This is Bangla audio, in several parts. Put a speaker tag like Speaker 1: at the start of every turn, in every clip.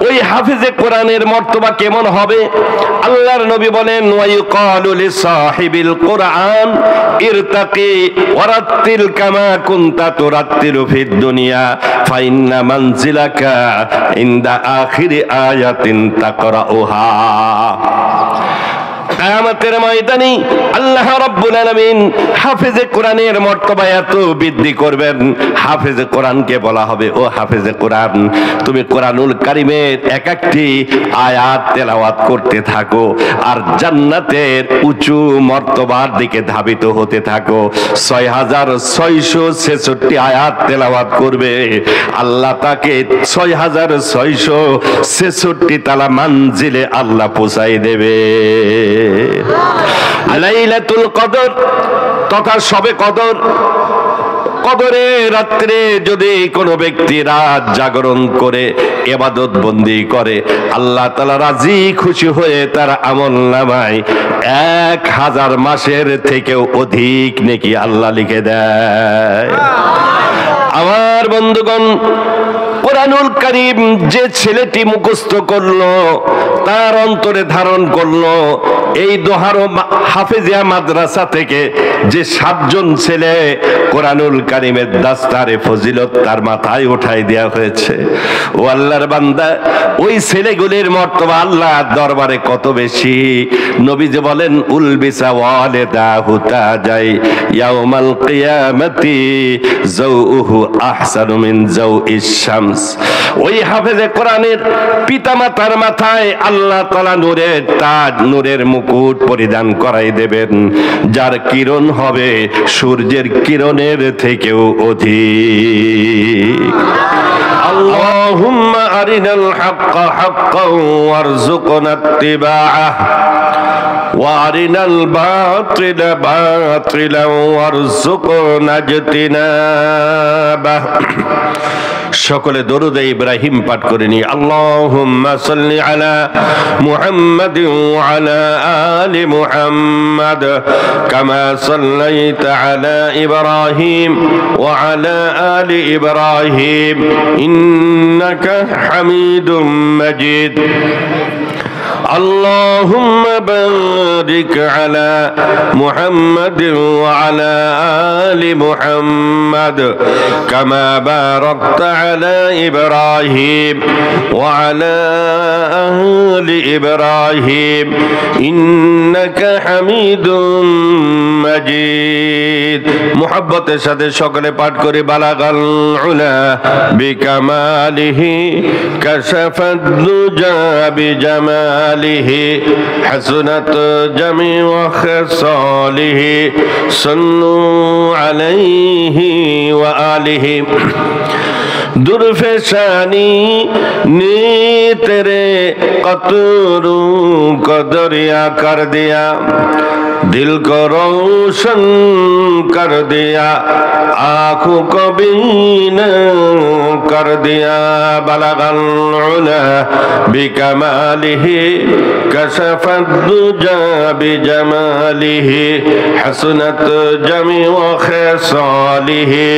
Speaker 1: ওই হাফেজে কোরআনের মর্তবা কেমন হবে? আল্লাহর নবী বলেন, ওয়ায়ুকালু লিসাহিবিল কোরআন ইরতাকি ওয়ারাত্তিল কামা কুনতা তুরাত্তিলু ফিদ দুনিয়া ফাইন্না মানজিলাকা ইনদা আখিরি আয়াতিন তাকরাউহা। কিয়ামতের ময়দানে আল্লাহ রাব্বুল আলামিন হাফেজে কোরআনের মর্তবা এত বৃদ্ধি করবেন, হাফেজে কোরআনকে বলা হবে, ও হাফেজে কোরআন, তুমি কোরআনুল কারীমের এক একটি আয়াত তেলাওয়াত করতে থাকো আর জান্নাতের উঁচু মর্তবার দিকে ধাবিত হতে থাকো। 6666 আয়াত তেলাওয়াত করবে, আল্লাহ তাকে 6666 তালা মানজিলে আল্লাহ পৌঁছাই দেবে। লাইলাতুল কদর তথা শবে কদর, কদরের রাত্রে যদি কোনো ব্যক্তি রাত জাগরণ করে ইবাদত বন্দি করে, আল্লাহ তাআলা রাজি খুশি হয়ে তার আমলনামায় 1000 মাসের থেকেও অধিক নেকি আল্লাহ লিখে দেয়। আমার বন্ধুগণ, কোরআনুল কারীম যে ছেলেটি মুখস্থ করলো, তার অন্তরে ধারণ করলো, এই দোহারো হাফেজিয়া মাদ্রাসা থেকে যে 7 জন ছেলে কোরআনুল কারীমের দাস্তারে ফজিলত তার মাথায় উঠাই দেওয়া হয়েছে। ও আল্লাহর বান্দা, ওই ছেলেগুলির মর্তবা আল্লাহর দরবারে কত বেশি। নবীজি বলেন, উলবিসা ওয়ালিদাহু তাজাই ইয়াউমাল কিয়ামাতি যাউহু আহসানু মিন যাউইশ শামস। ওই হাফেজে কোরআনের পিতামাতার মাথায় আল্লাহ তাআলা নূরের তাজ, নূরের মুকুট পরিধান করাই দেবেন, যার কিরণ হবে সূর্যের কিরণের থেকেও অধিক। আল্লাহুম্মা আরিনাল হাক্কা হাক্কান ওয়ারযুকনা ইত্তিবাআহ ওয়া আরিনাল বাতিলা বাতিলান ওয়ারযুকনা ইজতিনাবাহ। সকলে দরুদ ইব্রাহিম পাঠ করে নি। আল্লাহুম্মা সাল্লি আলা মুহাম্মাদিন ওয়া আলা আলি মুহাম্মাদ কামা সাল্লাইতা আলা ইব্রাহিম ওয়া আলা আলি ইব্রাহিম ইন্নাকা হামিদুম মাজিদ। اللهم بارك على محمد وعلى آل محمد كما باركت على إبراهيم وعلى آل إبراهيم إنك حميد مجيد। محبت সাথে সকলে পাঠ করে বালাগাল উলা বিকামালিহি কাশাফাদ দুজা বিজামালিহি হাসনাত জামিউ খাসালিহি সাল্লু আলাইহি ওয়া আলিহি। दुर्फेशानी ने तेरे कतरू को दरिया कर दिया, दिल को रोशन कर दिया, आँखों को बीना कर दिया। बलगल उला बिकमालिही कशफत दुजा बिजमालिही हसनत जमीउ खसालिही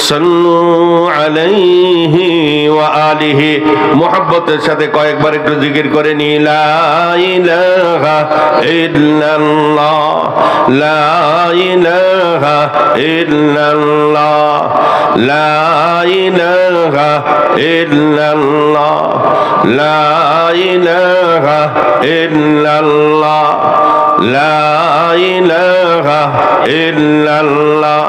Speaker 1: सल्लु अलैहि ওয়া আলিহি। মুহাব্বতের সাথে কয়েকবার একটু জিকির করে নি, লা ইলাহা ইল্লাল্লাহ, লা ইলাহা ইল্লাল্লাহ, লা ইলাহা ইল্লাল্লাহ, লা ইলাহা ইল্লাল্লাহ, লা ইলাহা ইল্লাল্লাহ।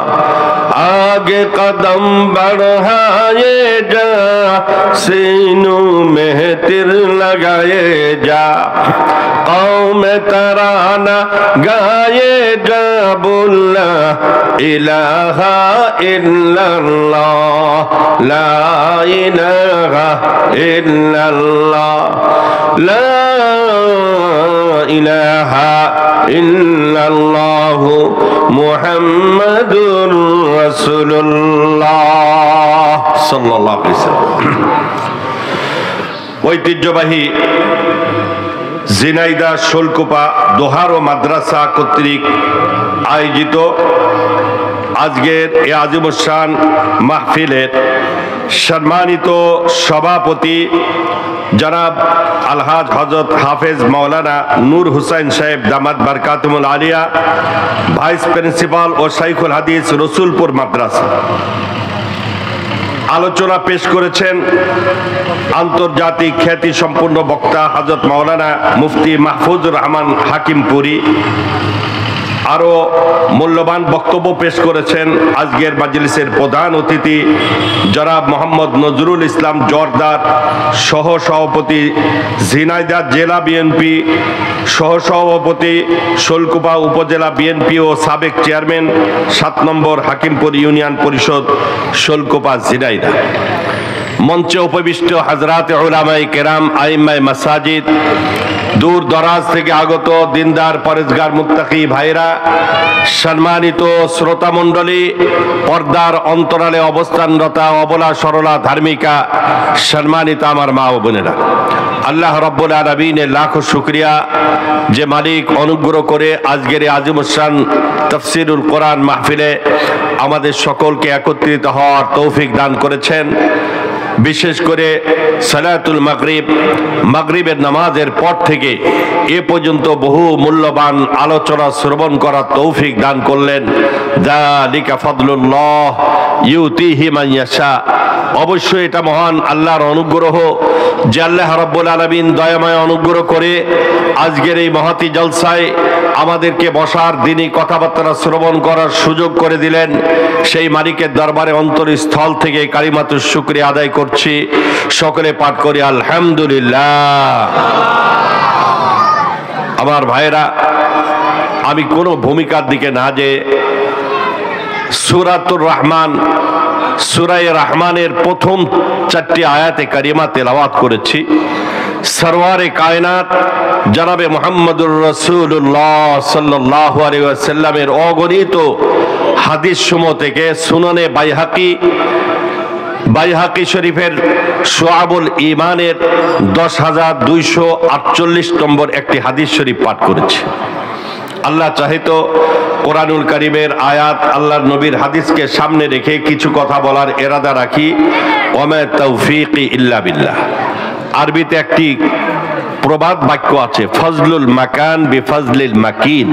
Speaker 1: आगे कदम बढ़ाए जा, सीनों में तिर लगाए जा, कौम तराना गाए जा, बोला इलाहा इल्लल्लाह, ला इलाहा इल्लल्लाह, ला इलाहा इल्लल्लाह मुहम्मदुर রাসূলুল্লাহ সাল্লাল্লাহু আলাইহি ওয়াসাল্লাম। ঐতিহ্যবাহী ঝিনাইদহ শোলকুপা দোহারো মাদ্রাসা কর্তৃক আয়োজিত আজকের এই আজিমুস শান মাহফিলের সম্মানিত সভাপতি জনাব আলহাজ হযরত হাফেজ মাওলানা নূর হুসাইন সাহেব দামাত বারকাতুল আলিয়া, ভাইস প্রিন্সিপাল ও শাইখুল হাদিস রসুলপুর মাদ্রাসা, আলোচনা পেশ করেছেন আন্তর্জাতিক খ্যাতি সম্পন্ন বক্তা হযরত মাওলানা মুফতি মাহফুজুর রহমান হাকিমপুরি। আরো মূল্যবান বক্তব্য পেশ করেছেন আজকের মাজলিসের প্রধান অতিথি জনাব মোহাম্মদ নজরুল ইসলাম জোয়ারদার, সহ সভাপতি ঝিনাইদহ জেলা বিএনপি, সহ সভাপতি শোলকুপা উপজেলা বিএনপি ও সাবেক চেয়ারম্যান 7 নম্বর হাকিমপুর ইউনিয়ন পরিষদ শোলকুপা ঝিনাইদহ। মঞ্চে উপবিষ্ট হযরত উলামায়ে কেরাম, আইম্মায়ে মাসাজিদ, দূর দরাজ থেকে আগত দিনদার পরেজগার মুত্তাকি ভাইরা, সম্মানিত শ্রোতা মণ্ডলী, পর্দার অন্তরালে অবস্থানরতা অবলা সরলা ধার্মিকা, সম্মানিত আমার মা ও বোনেরা, আল্লাহ রাব্বুল আলামিনের লাখো শুকরিয়া যে মালিক অনুগ্রহ করে আজকের আজিমুশান তাফসীরুল কোরআন মাহফিলে আমাদের সকলকে একত্রিত হওয়ার তৌফিক দান করেছেন। বিশেষ করে সালাতুল মাগরিবের নামাজের পর থেকে এ পর্যন্ত বহু মূল্যবান আলোচনা শ্রবণ করার তৌফিক দান করলেন। যালিকা ফাদলুল্লাহ ইউতিহি মান ইয়াশা। অবশ্যই এটা মহান আল্লাহর অনুগ্রহ যে আল্লাহ রাব্বুল আলামিন দয়াময় অনুগ্রহ করে আজকের এই মহতি জলসায় আমাদেরকে বসার দিনই কথাবার্তা শ্রবণ করার সুযোগ করে দিলেন। সেই মালিকের দরবারে অন্তরস্থল থেকে কালিমাতুশ শুকরিয়া আদায় করছি। সকলে পাঠ করি আলহামদুলিল্লাহ। আমার ভাইরা, আমি কোনো ভূমিকার দিকে না যে সূরাতুর রহমান, সূরায়ে রহমানের প্রথম 4টি আয়াতে কারিমা তেলাওয়াত করেছি। সরওয়ারে কায়নাত জনাবে মুহাম্মদুর রাসূলুল্লাহ সাল্লাল্লাহু আলাইহি ওয়াসাল্লামের অগণিত হাদিস সমূহ থেকে সুনানে বাইহাকি শরীফের শুআবুল ঈমানের 10,248 নম্বর একটি হাদিস শরীফ পাঠ করেছি। আল্লাহ চাহিতো কোরআনুল কারীমের আয়াত, আল্লাহর নবীর হাদিসকে সামনে রেখে কিছু কথা বলার ইরাদা রাখি। ওয়ামা তাওফীকি ইল্লা বিল্লাহ। আরবিতে একটি প্রবাদ বাক্য আছে, ফজলুল মাকান বিফজলিল মাকিন।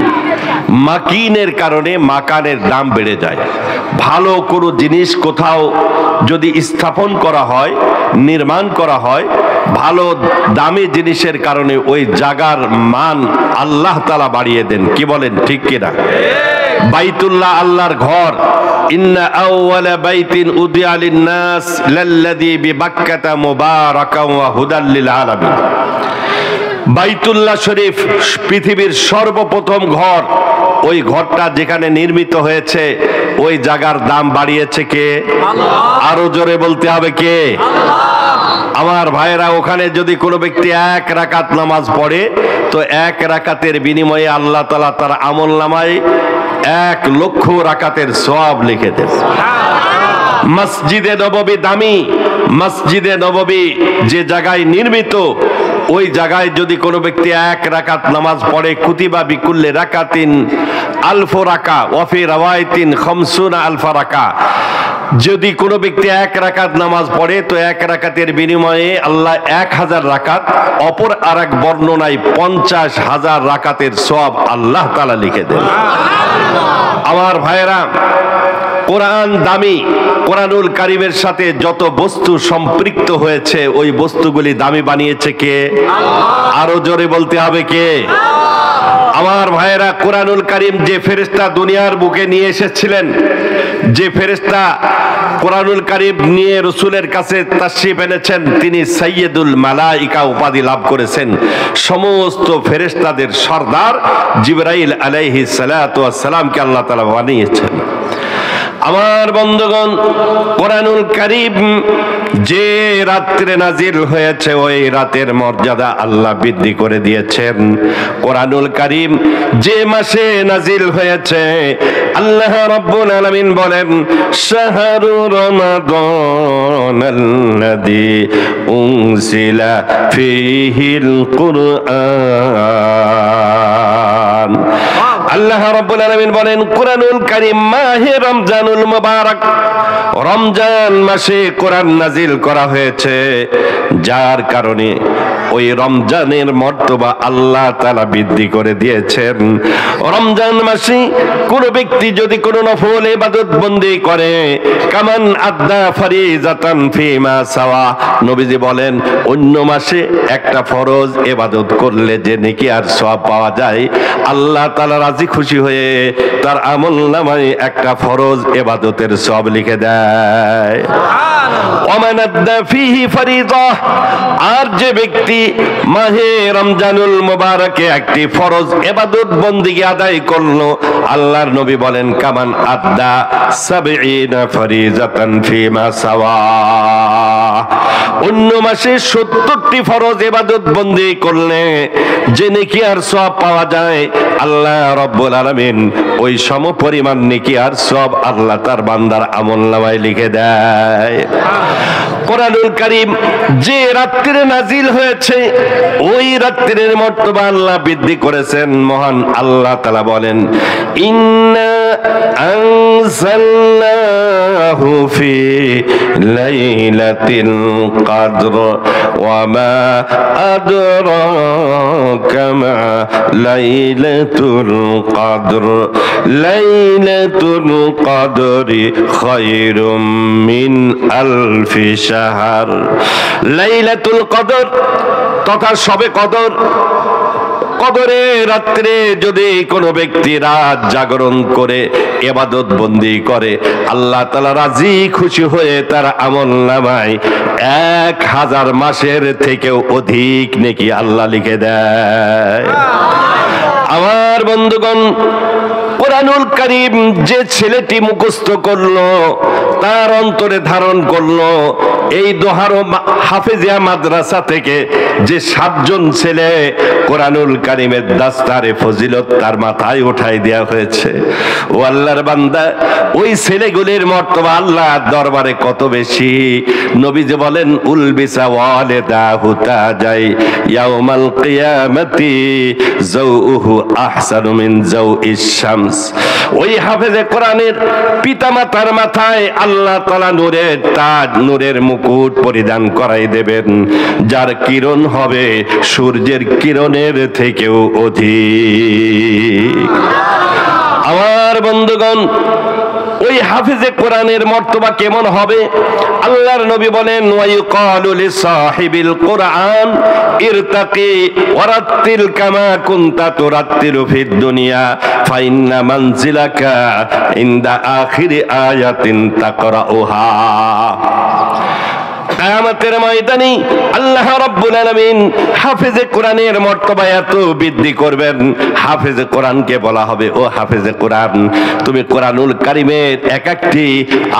Speaker 1: মাকিনের কারণে মাকানের দাম বেড়ে যায়। ভালো কোনো জিনিস কোথাও যদি স্থাপন করা হয়, নির্মাণ করা হয়, ভালো দামি জিনিসের কারণে ওই জায়গার মান আল্লাহ তাআলা বাড়িয়ে দেন। কি বলেন, ঠিক কিনা? বাইতুল্লাহ আল্লাহর ঘর। ইন্না আউওয়ালা বাইতিন উদিয়া লিন-নাস লাল্লাযী বিবাক্কাতা মুবারাকান ওয়া হুদাল লিল আলামিন। বাইতুল্লাহ শরীফ পৃথিবীর সর্বপ্রথম ঘর। ওই ঘরটা যেখানে নির্মিত হয়েছে ওই জায়গার দাম বাড়িয়েছে কে? আরো জোরে বলতে হবে কে? আমার ভাইয়েরা, ওখানে যদি কোনো ব্যক্তি 1 রাকাত নামাজ পড়ে তো 1 রাকাতের বিনিময়ে আল্লাহ তাআলা তার আমলনামায় 1 লক্ষ রাকাতের সওয়াব লিখে দেন। মসজিদে নববী দামি। মসজিদে নববী যে জায়গায় নির্মিত, ওই জায়গায় যদি কোনো ব্যক্তি 1 রাকাত নামাজ পড়ে, কুতিবা বিকুল্লি রাকাতিন আলফু রাকা ওয়া ফি রাওয়ায়াতিন 50 আলফা রাকা। যদি কোনো ব্যক্তি 1 রাকাত নামাজ পড়ে তো 1 রাকাতের বিনিময়ে আল্লাহ 1000 রাকাত, অপর আরেক বর্ণনায় 50,000 রাকাতের সওয়াব আল্লাহ তাআলা লিখে দেন। আমার ভাইয়েরা, কোরআন দামি। কোরআনুল কারীমের সাথে যত বস্তু সম্পৃক্ত হয়েছে ওই বস্তুগুলি দামি বানিয়েছে কে? আরো জোরে বলতে হবে কে? আমার ভাইয়েরা, কোরআনুল কারীম যে ফেরেশতা দুনিয়ার বুকে নিয়ে এসেছিলেন, যে ফেরেশতা কোরআনুল কারীম নিয়ে রাসূলের কাছে তাশরীফ এনেছেন, তিনি সাইয়্যিদুল মালায়েকা উপাধি লাভ করেছেন। সমস্ত ফেরেশতাদের সরদার জিবরাইল আলাইহিস সালাতু ওয়াস সালামকে আল্লাহ তাআলা বানিয়েছেন। আমার বন্ধুগণ, কোরআনুল কারীম যে রাত্রে নাজিল হয়েছে ওই রাতের মর্যাদা আল্লাহ বৃদ্ধি করে দিয়েছেন। কোরআনুল কারীম যে মাসে নাজিল হয়েছে আল্লাহ রাব্বুল আলামিন বলেন, শাহরু রমাদানাল্লাযী উনজিলা ফীহিল কুরআন। আল্লাহ রাব্বুল আলামিন বলেন কুরআনুল কারীম মাহে রমজানুল মুবারক, রমজান মাসে কোরআন নাজিল করা হয়েছে, যার কারণে ওই রমজানের মর্তবা আল্লাহ তাআলা বৃদ্ধি করে দিয়েছেন। রমজান মাসে কোন ব্যক্তি যদি কোন নফল ইবাদত বন্দি করে, কামান আদ্দা ফরিজাতান ফিমা সাওয়া, নবীজি বলেন অন্য মাসে একটা ফরজ ইবাদত করলে যে নেকি আর সওয়াব পাওয়া যায়, আল্লাহ তাআলা রাজি খুশি হয়ে তার আমলনামায় একটা ফরজ ইবাদতের সওয়াব লিখে দেয়। ওমান আদ্দা ফিহি ফরিজা, আর যে ব্যক্তি মাহে রমজানুল মুবারকে একটি ফরজ ইবাদত বন্দেগী আদায় করলো, আল্লাহর নবী বলেন কামান আদ্দা সাবঈনা ফরিজাতান ফিমা সাওয়া, অন্য মাসে 70টি ফরজ ইবাদত বন্দেগী করলে যে নেকি আর সওয়াব পাওয়া যায়, আল্লাহ রাব্বুল আলামিন ওই সমপরিমাণ নেকি আর সওয়াব আল্লাহ তার বান্দার আমলনামায় লিখে দেয়। কোরআনুল কারীম যে রাত্রিরে নাজিল হয়েছে, ওই রাত্রির মর্তবা আল্লাহ বৃদ্ধি করেছেন। মহান আল্লাহ তাআলা বলেন ইন্না আনজালনাহু ফি লাইলাতিল কদর ওয়া মা আদরাকা মা লাইলাতুল কদর লাইলাতুল কদরি খায়রুম মিন আলফি শাহর। লাইলাতুল কদর তথা শবে কদর, কদরের রাত্রে যদি কোনো ব্যক্তি রাত জাগরণ করে ইবাদত বন্দি করে, আল্লাহ তাআলা রাজি খুশি হয়ে তার আমলনামায় 1000 মাসের থেকেও অধিক নেকি আল্লাহ লিখে দেয়। আমার বন্ধুগণ, কোরআনুল কারীম যে ছেলেটি মুখস্থ করলো, তার অন্তরে ধারণ করলো, এই দোহারো হাফেজিয়া মাদ্রাসা থেকে যে 7 জন ছেলে কোরআনুল কারীমের দাস্তারে ফজিলত তার মাথায় উঠাই দেওয়া হয়েছে। ও আল্লাহর বান্দা, ওই ছেলেগুলির মর্তবা আল্লাহর দরবারে কত বেশি। নবীজি বলেন উলবিসা ওয়ালিদাহু তাজাই ইয়াউমাল কিয়ামাতি যাউহু আহসানু মিন যাউইশ শামস। ওই হাফেজে কোরআনের পিতামাতার মাথায় আল্লাহ তাআলা নূরের তাজ, নূরের মুকুট পরিধান করাই দেবেন, যার কিরণ হবে সূর্যের কিরণের থেকেও অধিক। আমার বন্ধুগণ, ওই হাফেজে কোরআনের মর্তবা কেমন হবে? আল্লাহর নবী বলেন ওয়ায়ুকালু লিসাহিবিল কোরআন ইরতাকি ওয়ারাত্তিল কামা কুনতা তুরাত্তিলু ফিদ দুনিয়া ফাইন্না মানজিলাকা ইনদা আখিরি আয়াতিন তাকরাউহা। কিয়ামতের ময়দানে আল্লাহ রাব্বুল আলামিন হাফেজে কোরআনের মর্তবা এত বৃদ্ধি করবেন, হাফেজে কোরআনকে বলা হবে ও হাফেজে কোরআন, তুমি কোরআনুল কারীমের এক একটি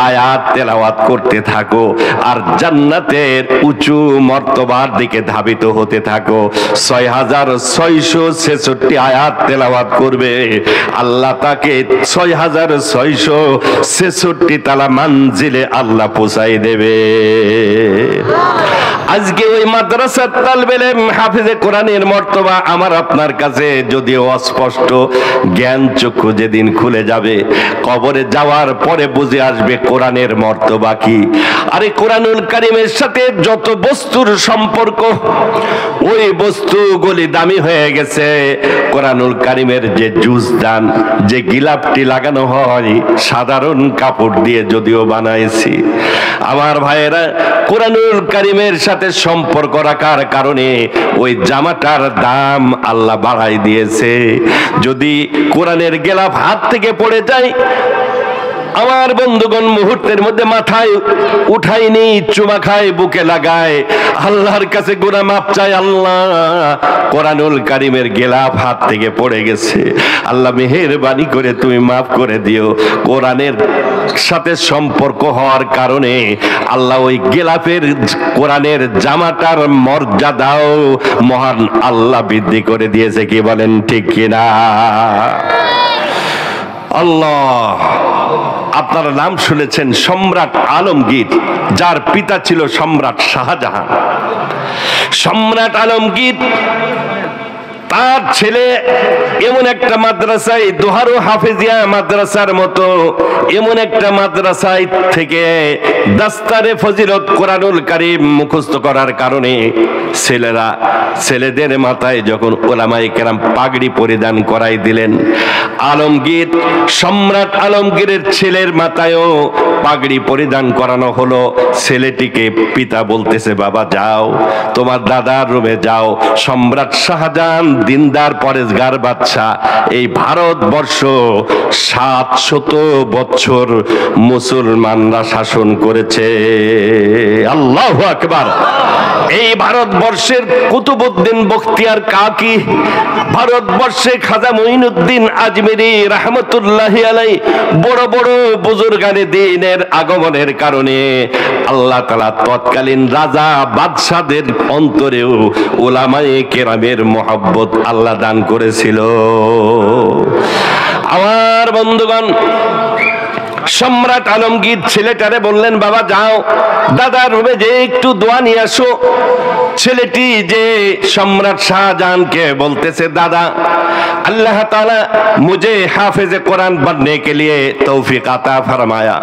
Speaker 1: আয়াত তেলাওয়াত করতে থাকো আর জান্নাতের উঁচু মর্তবার দিকে ধাবিত হতে থাকো। 6666 আয়াত তেলাওয়াত করবে, আল্লাহ তাকে 6666 তালা মানজিলে আল্লাহ পৌঁছাই দেবে। আজকে ওই মাদ্রাসার তালেবে ইলম হাফেজে কোরআনের মর্তবা আমার আপনার কাছে যদিও অস্পষ্ট, জ্ঞান চক্ষু যেদিন খুলে যাবে, কবরে যাওয়ার পরে বুঝে আসবে কোরআনের মর্তবা কি। আরে কোরআনুল কারীমের সাথে যত বস্তুর সম্পর্ক, ওই বস্তুগুলি দামি হয়ে গেছে। কোরআনুল কারীমের যে জুজদান, যে গিলাপটি লাগানো হয় সাধারণ কাপড় দিয়ে যদিও বানাইছি, আমার ভাইয়েরা কোরআনুল কারীমের সাথে সম্পর্ক রাখার কারণে ওই জামাটার দাম আল্লাহ বাড়াই দিয়েছে। যদি কোরআনের গেলাফ হাত থেকে পড়ে যায়, আমার বন্ধুগণ মুহূর্তের মধ্যে মাথায় উঠাইনি, চুমা খায়, বুকে লাগায়, আল্লাহর কাছে গুনাহ মাপ চায়, আল্লাহ কোরআনুল কারীমের গেলাফ হাত থেকে পড়ে গেছে, আল্লাহ মেহেরবানি করে তুমি মাফ করে দিও। কোরআনের সাথে সম্পর্ক হওয়ার কারণে আল্লাহ ওই গেলাফের কোরআনের জামাটার মর্যাদাও মহান আল্লাহ বৃদ্ধি করে দিয়েছে। কি বলেন ঠিক কিনা? আল্লাহ, আপনারা নাম শুনেছেন সম্রাট আলমগীর, যার পিতা ছিল সম্রাট শাহজাহান। সম্রাট আলমগীর তার ছেলে এমন একটা মাদ্রাসায়, দোহারো হাফেজিয়া মাদ্রাসার মতো এমন একটা মাদ্রাসায় থেকে দাস্তারে ফজিলত কোরআনুল কারীম মুখস্থ করার কারণে ছেলেদের মাথায় যখন উলামায়ে কেরাম পাগড়ি পরিধান করাই দিলেন, আলমগীর সম্রাট আলমগীরের ছেলের মাথায়ও পাগড়ি পরিধান করানো হলো। ছেলেটিকে পিতা বলতেছে, বাবা যাও তোমার দাদার রুমে যাও, সম্রাট শাহজাহান দিনদার পরেশগার বাদশা এই ভারতবর্ষ 700 বছর মুসলমানরা শাসন করেছে। আল্লাহু আকবার। এই ভারতবর্ষের কুতুবউদ্দিন বখতিয়ার কাকি, ভারতবর্ষে খাজা মঈনুদ্দিন আজমেরি রাহমাতুল্লাহি আলাইহি বড় বড় বুজুর্গানে দ্বীনের আগমনের কারণে আল্লাহ তাআলা তৎকালীন রাজা বাদশাদের অন্তরেও উলামায়ে কেরামের মহব্বত আল্লাহ দান করেছিল। আমার বন্ধুগণ, সম্রাট আলমগীর ছেলেটারে বললেন, বাবা যাও দাদার রুমে যে একটু দোয়া নিয়ে আসো। ছেলেটি যে সম্রাট শাহজাহানকে বলতেছে, दादा अल्लाह ताला मुझे हाफिज कुरान बनने के लिए तौफीक अता फरमाया,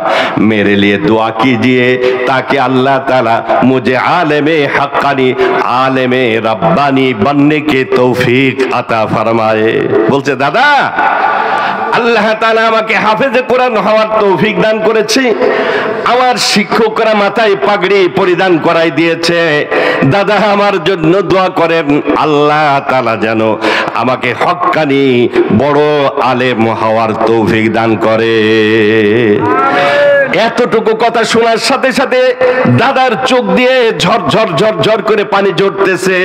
Speaker 1: मेरे लिए दुआ कीजिए ताकि अल्लाह ताला मुझे आलिमे हक्कानी आलिमे रब्बानी बनने के तौफीक अता फरमाए। बोलते दादा আল্লাহ তাআলা আমাকে হাফেজে কোরআন হওয়ার তৌফিক দান করেছে, আমার শিক্ষকরা মাথায় পাগড়ি পরিধান করাই দিয়েছে। দাদা আমার জন্য দোয়া করেন, আল্লাহ তাআলা যেন আমাকে হক্কানি বড় আলেম হওয়ার তৌফিক দান করে। এতটুকু কথা শোনার সাথে সাথে দাদার চোখ দিয়ে ঝরঝর ঝরঝর করে পানি ঝরতেছে।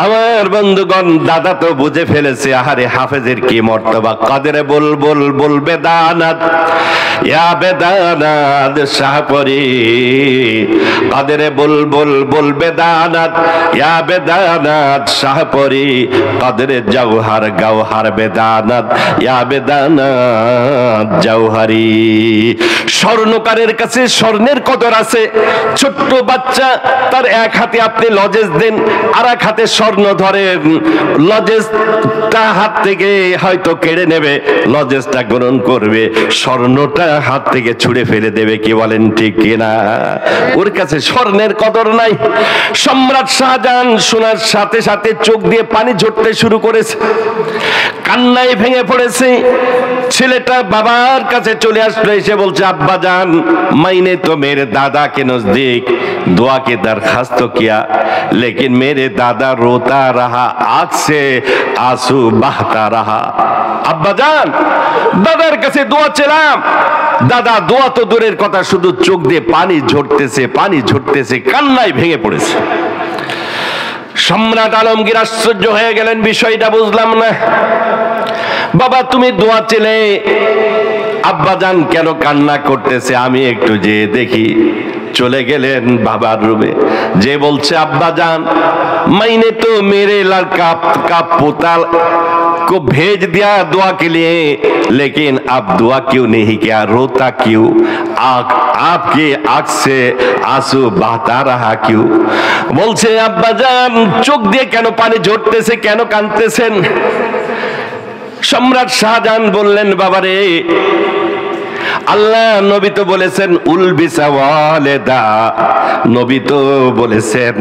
Speaker 1: আমার বন্ধুগণ, দাদা তো বুঝে ফেলেছে আহারে হাফেজের কি মর্তবা। কাদেরে বল বেদানাত ইয়া বেদানাত শাহপরি, কাদেরে বল বেদানাত ইয়া বেদানাত শাহপরি, কাদেরে গাওহার বেদানাত ইয়া বেদানাত জওহারি। স্বর্ণকারের কাছে স্বর্ণের কদর আছে। ছোট্ট বাচ্চা, তার এক হাতে আপনি লজেস দেন, আর এক হাতে স্বর্ণ ধরেন, লজেসটা হাত থেকে হয়তো কেড়ে নেবে, লজেসটা গ্রহণ করবে, স্বর্ণটা হাত থেকে ছুঁড়ে ফেলে দেবে। কি বলেন ঠিক কিনা? ওর কাছে স্বর্ণের কদর নাই। সম্রাট শাহজাহান শোনার সাথে সাথে চোখ দিয়ে পানি ঝরতে শুরু করেছে, কান্নায় ভেঙে পড়েছে। ছেলেটা বাবার কাছে চলে আসলো, এসে বলছে, अब्बा जान मैंने तो मेरे दादा के नजदीक दुआ की दरखास्त किया, लेकिन मेरे दादा रोता रहा, आंख से आंसू बहता रहा। अब्बा जान दादार কাছে দোয়া চাইলাম, দাদা দোয়া তো দূরের কথা, শুধু চোখ দিয়ে পানি ঝরতেছে, কান্নায় ভেঙে পড়েছে। সম্রাট আলমগীর আশ্চর্য হয়ে গেলেন, বিষয়টা বুঝলাম না। বাবা তুমি দোয়া চেলে, আব্বাজান কেন কান্না করতেছে, আমি একটু যে দেখি। চলে গেলেন বাবার রুমে, যে বলছে, আব্বাজান मैंने तो मेरे लड़का का पोता को भेज दिया दुआ के लिए, लेकिन अब दुआ क्यों नहीं किया, रोता क्यों, आपके आंख से आंसू बहता रहा क्यों? বলছে আব্বাজান চোখ দিয়ে কেন পানি ঝরতেছে, কেন কাঁদতেছেন? সম্রাট শাহজাহান বললেন, বাবারে আল্লাহ নবী তো বলেছেন উলবিসা ওয়ালিদা, নবী তো বলেছেন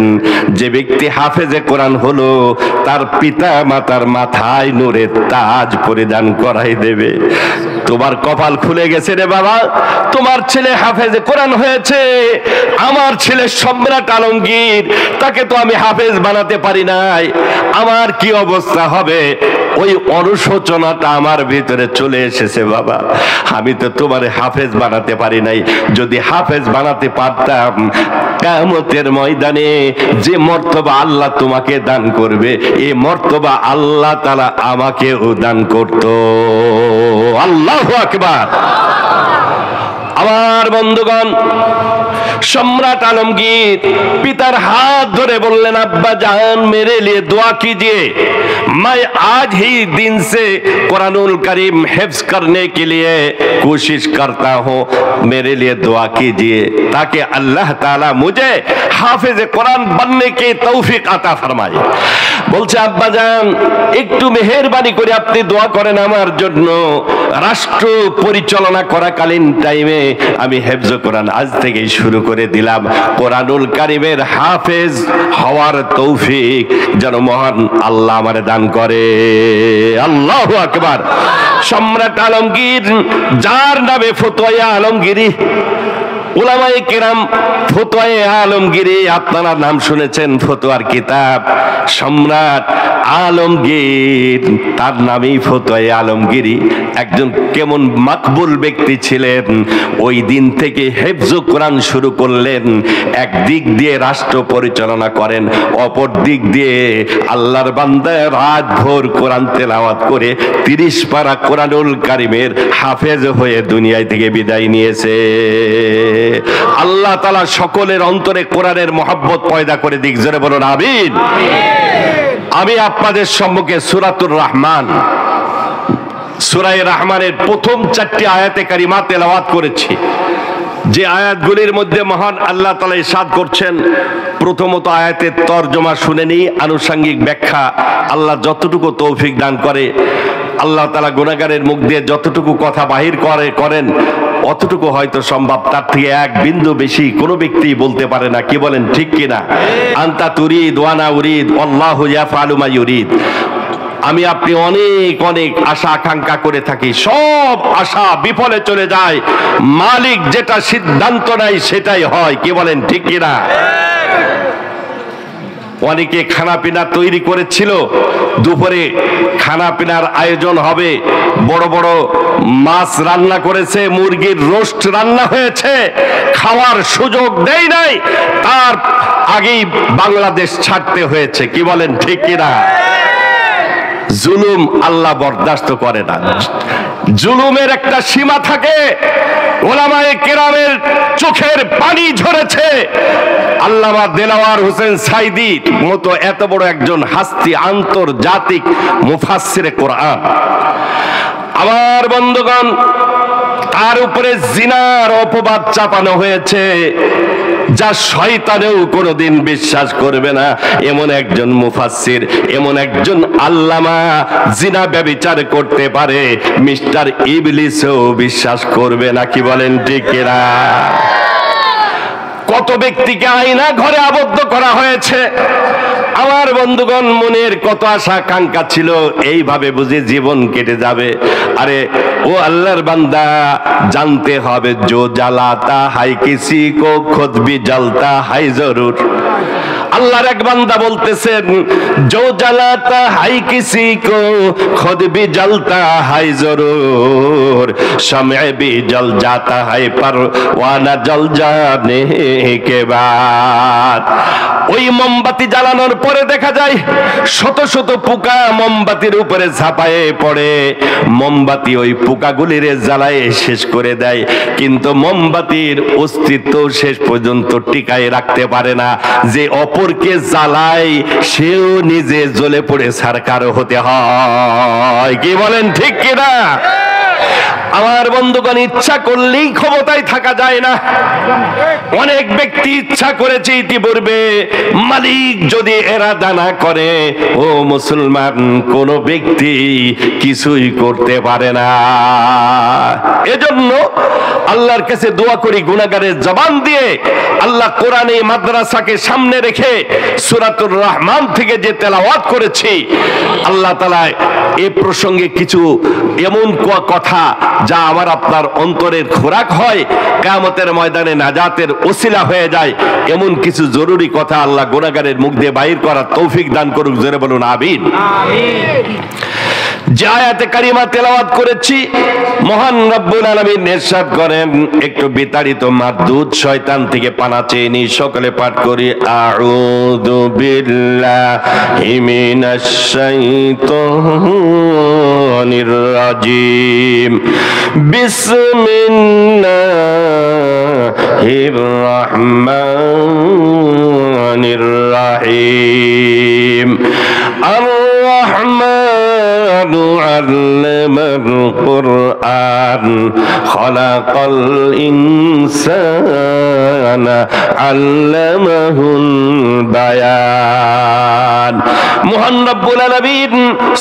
Speaker 1: যে ব্যক্তি হাফেজে কোরআন হলো তার পিতা মাতার মাথায় নূরের তাজ পরিধান করাই দেবে। তোমার কপাল খুলে গেছে রে বাবা, তোমার ছেলে হাফেজে কোরআন হয়েছে। আমার ছেলে সম্রাট আলমগীর, তাকে তো আমি হাফেজ বানাতে পারি নাই, আমার কি অবস্থা হবে? ওই অনুশোচনাটা আমার ভিতরে চলে এসেছে বাবা। আমি তো তোমার হাফেজ বানাতে পারি নাই, যদি হাফেজ বানাতে পারতাম কিয়ামতের ময়দানে যে মর্তবা আল্লাহ তোমাকে দান করবে, এই মর্তবা আল্লাহ তাআলা আমাকেও দান করত। আল্লাহু আকবার। আমার বন্ধুগণ, সম্রাট আলমগীর পিতার হাত ধরে বললেন, আব্বা জান মেরে লিয়ে দোয়া कीजिए मैं आज ही दिन से कुरानुल करीम हिफ्ज करने के लिए कोशिश करता हूँ, मेरे लिए दुआ कीजिए ताकि अल्लाह ताला मुझे हाफिज कुरान बनने की तौफीक अता फरमाए। বলছে আব্বাজান একটু মেহেরবানি করে আপনি দোয়া করেন আমার জন্য, রাষ্ট্র পরিচালনা করাকালীন টাইমে আমি হিফজ কোরআন আজ থেকেই শুরু করে দিলাম, কোরআনুল কারীমের হাফেজ হওয়ার তৌফিক যেন মহান আল্লাহ আমারে দান করে। আল্লাহু আকবার। সম্রাট আলমগীর, যার নামে ফতোয়া আলমগীরি, উলামায়ে কেরাম ফতোয়া আলমগীরি, আপনারা নাম শুনেছেন, ফতোয়ার কিতাব সম্রাট আলমগীর, তার নামেই ফতোয়া আলমগীরি। একজন কেমন মাকবুল ব্যক্তি ছিলেন, ওই দিন থেকে হিফজ কোরআন শুরু করলেন। একদিক দিয়ে রাষ্ট্র পরিচালনা করেন, অপর দিক দিয়ে আল্লাহর বান্দা রাত ভোর কোরআন তেলাওয়াত করে 30 পারা কোরআনুল কারীমের হাফেজ হয়ে দুনিয়ায় থেকে বিদায় নিয়েছে। আল্লাহ তাআলা সকলের অন্তরে কোরআনের মহব্বত পয়দা করে দিক, জোরে বলুন আমিন। আমি আপনাদের সম্মুখে সূরাতুর রহমান, সূরা রহমানের প্রথম 4টি আয়াতে কারিমা তেলাওয়াত করেছি। যে আয়াতগুলির মধ্যে মহান আল্লাহ তাআলা ইরশাদ করছেন, প্রথমত আয়াতের তরজমা শুনে নিই, আনুষঙ্গিক ব্যাখ্যা আল্লাহ যতটুকু তৌফিক দান করে, আল্লাহ তাআলা গুনাহগারের মুখ দিয়ে যতটুকু কথা বাহির করেন অতটুকু হয়তো সম্ভব, তার থেকে এক বিন্দু বেশি কোনো ব্যক্তি বলতে পারে না। কি বলেন, ঠিক কিনা? আনতা তুরিদ ওয়া আনা উরিদ আল্লাহু ইয়াফআলু মা ইউরিদ। আমি আপনি অনেক অনেক আশা আকাঙ্ক্ষা করে থাকি, সব আশা বিফলে চলে যায়, মালিক যেটা সিদ্ধান্ত নেয় সেটাই হয়। কি বলেন, ঠিক কিনা? অনেকে খানা পিনা তৈরি করেছিল, দুপুরে খানা পিনার আয়োজন হবে, বড় বড় মাছ রান্না করেছে, মুরগির রোস্ট রান্না হয়েছে, খাওয়ার সুযোগ দেয় নাই, তার আগেই বাংলাদেশ ছাড়তে হয়েছে। কি বলেন, ঠিক কিনা? জুলুম আল্লাহ বরদাস্ত করে না, জুলুমের একটা সীমা থাকে। ওলামায়ে কেরামের চোখের পানি ঝরেছে। আল্লামা দেলাওয়ার হোসেন সাইদির মতো এত বড় একজন হাস্তি, আন্তর্জাতিক মুফাসসিরে কোরআন, আমার বন্ধুগণ, তার উপরে জিনার অপবাদ চাপানো হয়েছে, যা শয়তানেও কোনোদিন বিশ্বাস করবে না। এমন একজন মুফাসসির, এমন একজন আল্লামা জিনা ব্যভিচার করতে পারে, মিস্টার ইবলিসও বিশ্বাস করবে না। কি বলেন, ঠিক কিনা? কত ব্যক্তিকে আয়না ঘরে আবদ্ধ করা হয়েছে। আমার বন্ধুগণ, মনের কত আশা আকাঙ্ক্ষা ছিল এইভাবে বুঝে জীবন কেটে যাবে। আরে ও আল্লাহর বান্দা, জানতে হবে জো জ্বালাতা হাই কিসি কো খুদ ভি জ্বলতা হাই জরুর। আল্লাহর এক বান্দা বলতেছেন, জো জ্বালাতা হাই কিসি কো খুদ ভি জ্বলতা হাই জরুর, শমে ভি জ্বল জাতা হাই পরওয়ানা জ্বল জানে কে বাদ। ওই মোমবাতি জ্বালানোর পরে দেখা যায় শত শত পোকা মোমবাতির উপরে ঝাঁপায়ে পড়ে, মোমবাতি ওই পোকাগুলির জ্বালায় শেষ করে দেয়, কিন্তু মোমবাতির অস্তিত্ব শেষ পর্যন্ত টিকায় রাখতে পারে না। যে অপরকে জ্বালায় সেও নিজে জ্বলে পড়ে ছারখার হতে হয়। কি বলেন, ঠিক কিনা? আমার বন্ধুগণ, ইচ্ছা করলেই ক্ষমতায় থাকা যায় না। অনেক ব্যক্তি ইচ্ছা করেছে ইতিপূর্বে, মালিক যদি এরাদা না করে, ও মুসলমান, কোন ব্যক্তি কিছুই করতে পারে না। এজন্য আল্লাহর কাছে দোয়া করি, গুনাহগারের জবান দিয়ে আল্লাহ কোরআনে মাদ্রাসাকে সামনে রেখে সূরাতুর রহমান থেকে যে তেলাওয়াত করেছি, আল্লাহ তাআলা এ প্রসঙ্গে কিছু এমন কথা যা আমার আপনার অন্তরের খোরাক হয়, কিয়ামতের ময়দানে নাজাতের ওসিলা হয়ে যায়, এমন কিছু জরুরি কথা আল্লাহ গুনাহগারের মুখ দিয়ে বাইর করার তৌফিক দান করুক। জোরে বলুন আমিন। যে আয়াতে কারিমা তেলাওয়াত করেছি, মহান রব্বুল আলামিন ইরশাদ করেন, একটু বিতাড়িত মারদুদ শয়তান থেকে পানা চেয়ে নি, সকলে পাঠ করি, আউযু বিল্লাহি মিনাশ শাইতানির রাজিম, বিসমিল্লাহির রাহমানির রাহিম, الرحمن علم القرآن خلق الإنسان علمه البيان মহান রব্বুল আলামিন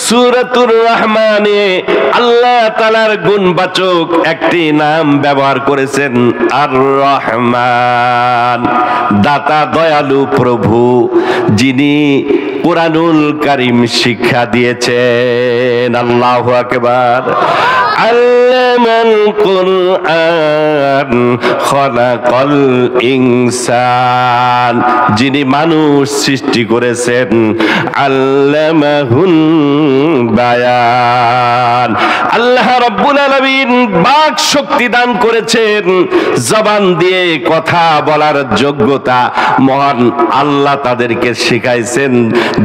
Speaker 1: সূরাতুর রহমানে আল্লাহ তাআলার গুণবাচক একটি নাম ব্যবহার করেছেন আর রহমান, দাতা দয়ালু প্রভু, যিনি কুরআনুল কারীম শিক্ষা দিয়েছেন। আল্লাহু আকবার। আল্লামাল কুরআন খালাকাল ইনসান, যিনি মানুষ সৃষ্টি করেছেন। আল্লামাহুল বায়ান, আল্লাহ রাব্বুল আলামিন বাক শক্তি দান করেছেন, জবান দিয়ে কথা বলার যোগ্যতা মহান আল্লাহ তাদেরকে শিখাইছেন,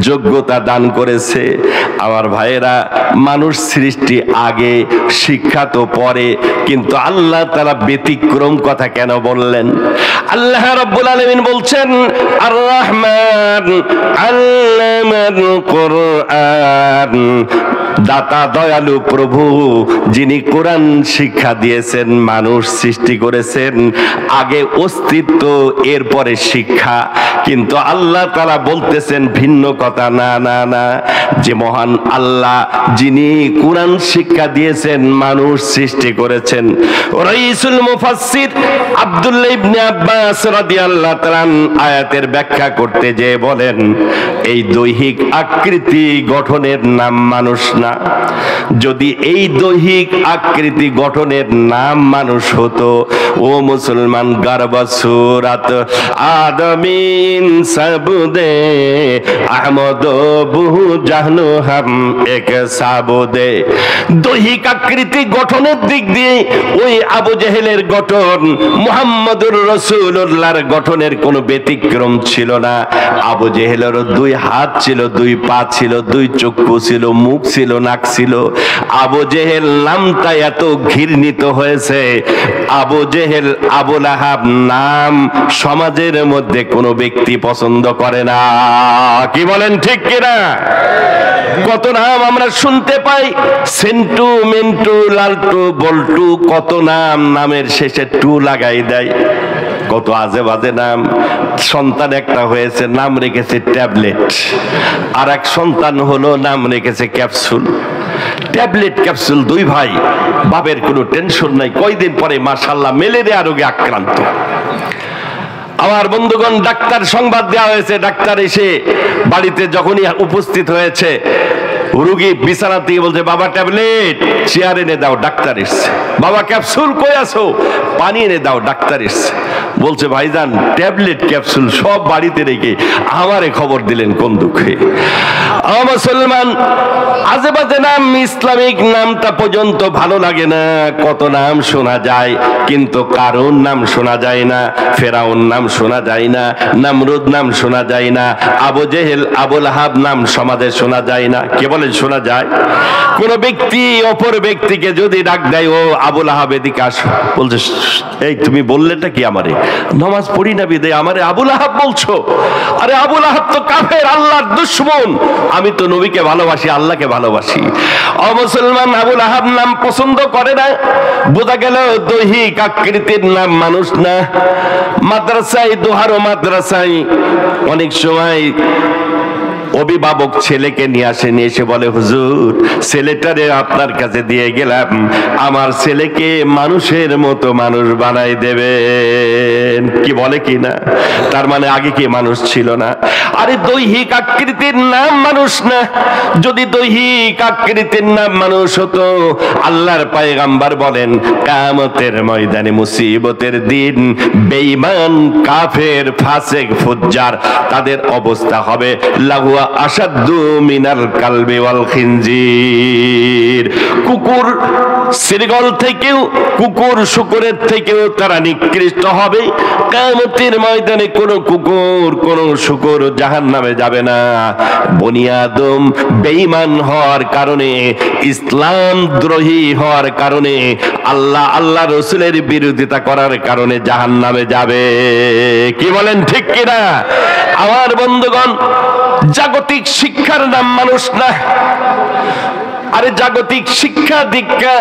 Speaker 1: যোগ্যতা দান করেছে। আমার ভাইয়েরা, মানুষ সৃষ্টি আগে, শিক্ষা তো পরে, কিন্তু আল্লাহ তাআলা ব্যতিক্রম কথা কেন বললেন? আল্লাহ রাব্বুল আলামিন বলছেন আর রহমান আল্লামাল কুরআন, দাতা দয়ালু প্রভু, যিনি কোরআন শিক্ষা দিয়েছেন, মানুষ সৃষ্টি করেছেন। আগে অস্তিত্ব, এরপরে শিক্ষা। কিন্তু আল্লাহ তাআলা বলতেছেন ভিন্ন কথা, না না না, যে মহান আল্লাহ যিনি কোরআন শিক্ষা দিয়েছেন, মানুষ সৃষ্টি করেছেন। রাইসুল মুফাসসির আব্দুল্লাহ ইবনে আব্বাস রাদিয়াল্লাহু তাআলা আয়াতের ব্যাখ্যা করতে যেয়ে বলেন, এই দৈহিক আকৃতি গঠনের নাম মানুষ না। যদি এই দৈহিক আকৃতি গঠনের নাম মানুষ হতো, ও মুসলমান, গারবা সুরাত আদমিন সাবুদে আহমদ বহু জাহনু হাম এক সাবুদে। দৈহিক আকৃতি গঠনের দিক দিয়ে ওই আবু জেহেলের গঠন মুহাম্মদুর রাসূলুল্লাহর গঠনের কোনো ব্যতিক্রম ছিল না। আবু জেহেলের দুই হাত ছিল, দুই পা ছিল, দুই চক্ষু ছিল, মুখ ছিল, নাক ছিল। আবু জেহেল নামটা এত ঘৃণিত হয়েছে, আবু জেহেল, আবু লাহাব নাম সমাজের মধ্যে কোনো ব্যক্তি পছন্দ করে না। কি বলেন, ঠিক কিনা? কত নাম আমরা শুনতে পাই, সেন্টু, মিন্টু, লালটু, বল্টু, কত নাম, নামের শেষে টু লাগাই দেয়। কত আজে বাজে নাম। সন্তান একটা হয়েছে, নাম রেখেছে ট্যাবলেট, আর এক সন্তান হলো, নাম রেখেছে ক্যাপসুল। ট্যাবলেট ক্যাপসুল, দুই ভাই, বাপের কোনো টেনশন নাই। কয়দিন পরে মাশাআল্লাহ ম্যালেরিয়া রোগে আক্রান্ত। আমার বন্ধুগণ, ডাক্তার সংবাদ দেওয়া হয়েছে, ডাক্তার এসে বাড়িতে যখনই উপস্থিত হয়েছে, রোগী বিছানা থেকে বলছে, বাবা ট্যাবলেট চেয়ার এনে দাও, ডাক্তার এসছে। বাবা ক্যাপসুল কই আছো? পানি এনে দাও, ডাক্তার এসছে। বলছে, ভাইজান ট্যাবলেট ক্যাপসুল সব বাড়িতে রেখে আমারে খবর দিলেন কোন দুঃখে? মুসলমান, আজে বাজে নাম, ইসলামিক নামটা পর্যন্ত ভালো লাগে না। কত নাম শোনা যায়, কিন্তু কারুন নাম শোনা যায় না, ফেরাউন নাম শোনা যায় না, নমরুদ নাম শোনা যায় না, আবু জেহেল, আবু লাহাব নাম সমাজে শোনা যায় না। কে বলে শোনা যায়? কোন ব্যক্তি অপর ব্যক্তিকে যদি ডাক দেয়, ও আবু লাহাব এদিকে আসো, বলছে, এই তুমি বললেটা কি আমারে? নামাজ পড়ি না বিদে আমারে আবু লাহাব বলছো? আরে আবু লাহাব তো কাফের, আল্লাহর দুশমন। আমি তো নবীকে ভালোবাসি, আল্লাহকে ভালোবাসি। ও মুসলমান, আবু লাহাব নাম পছন্দ করে না। বোঝা গেল দৈহিক আকৃতির নাম মানুষ না। মাদ্রাসায়, দোহারো মাদ্রাসায় অনেক সময় অভিভাবক ছেলেকে নিয়ে আসে, নিয়ে এসে বলে, হুজুর ছেলেটারে আপনার কাছে দিয়ে গেলাম, আমার ছেলেকে মানুষের মতো মানুষ বানাই দেবেন। কি বলে কি না? তার মানে আগে কি মানুষ ছিল না? আরে দৈহিক আকৃতির নাম মানুষ না। যদি দৈহিক আকৃতির নাম মানুষ হতো, আল্লাহর পয়গম্বর বলেন, কিয়ামতের ময়দানে, মুসিবতের দিন, বেঈমান, কাফের, ফাসিক, ফুজ্জার, তাদের অবস্থা হবে লাহু আশাদ্দু মিনাল কালবি ওয়াল খিনজির। কুকুর শ্রীগল থেকেও, কুকুর শুকরের থেকেও তারা নিকৃষ্ট হবে। কিয়ামতের ময়দানে কোন কুকুর, কোন শুকর জাহান্নামে যাবে না। বনি আদম বেঈমান হওয়ার কারণে, ইসলাম দ্রোহী হওয়ার কারণে, আল্লাহ, আল্লাহ রাসূলের বিরোধিতা করার কারণে জাহান্নামে যাবে। কি বলেন, ঠিক কিনা? আমার বন্ধুগণ, জাগতিক শিক্ষার নাম মানুষ না। আরে জাগতিক শিক্ষা দীক্ষা,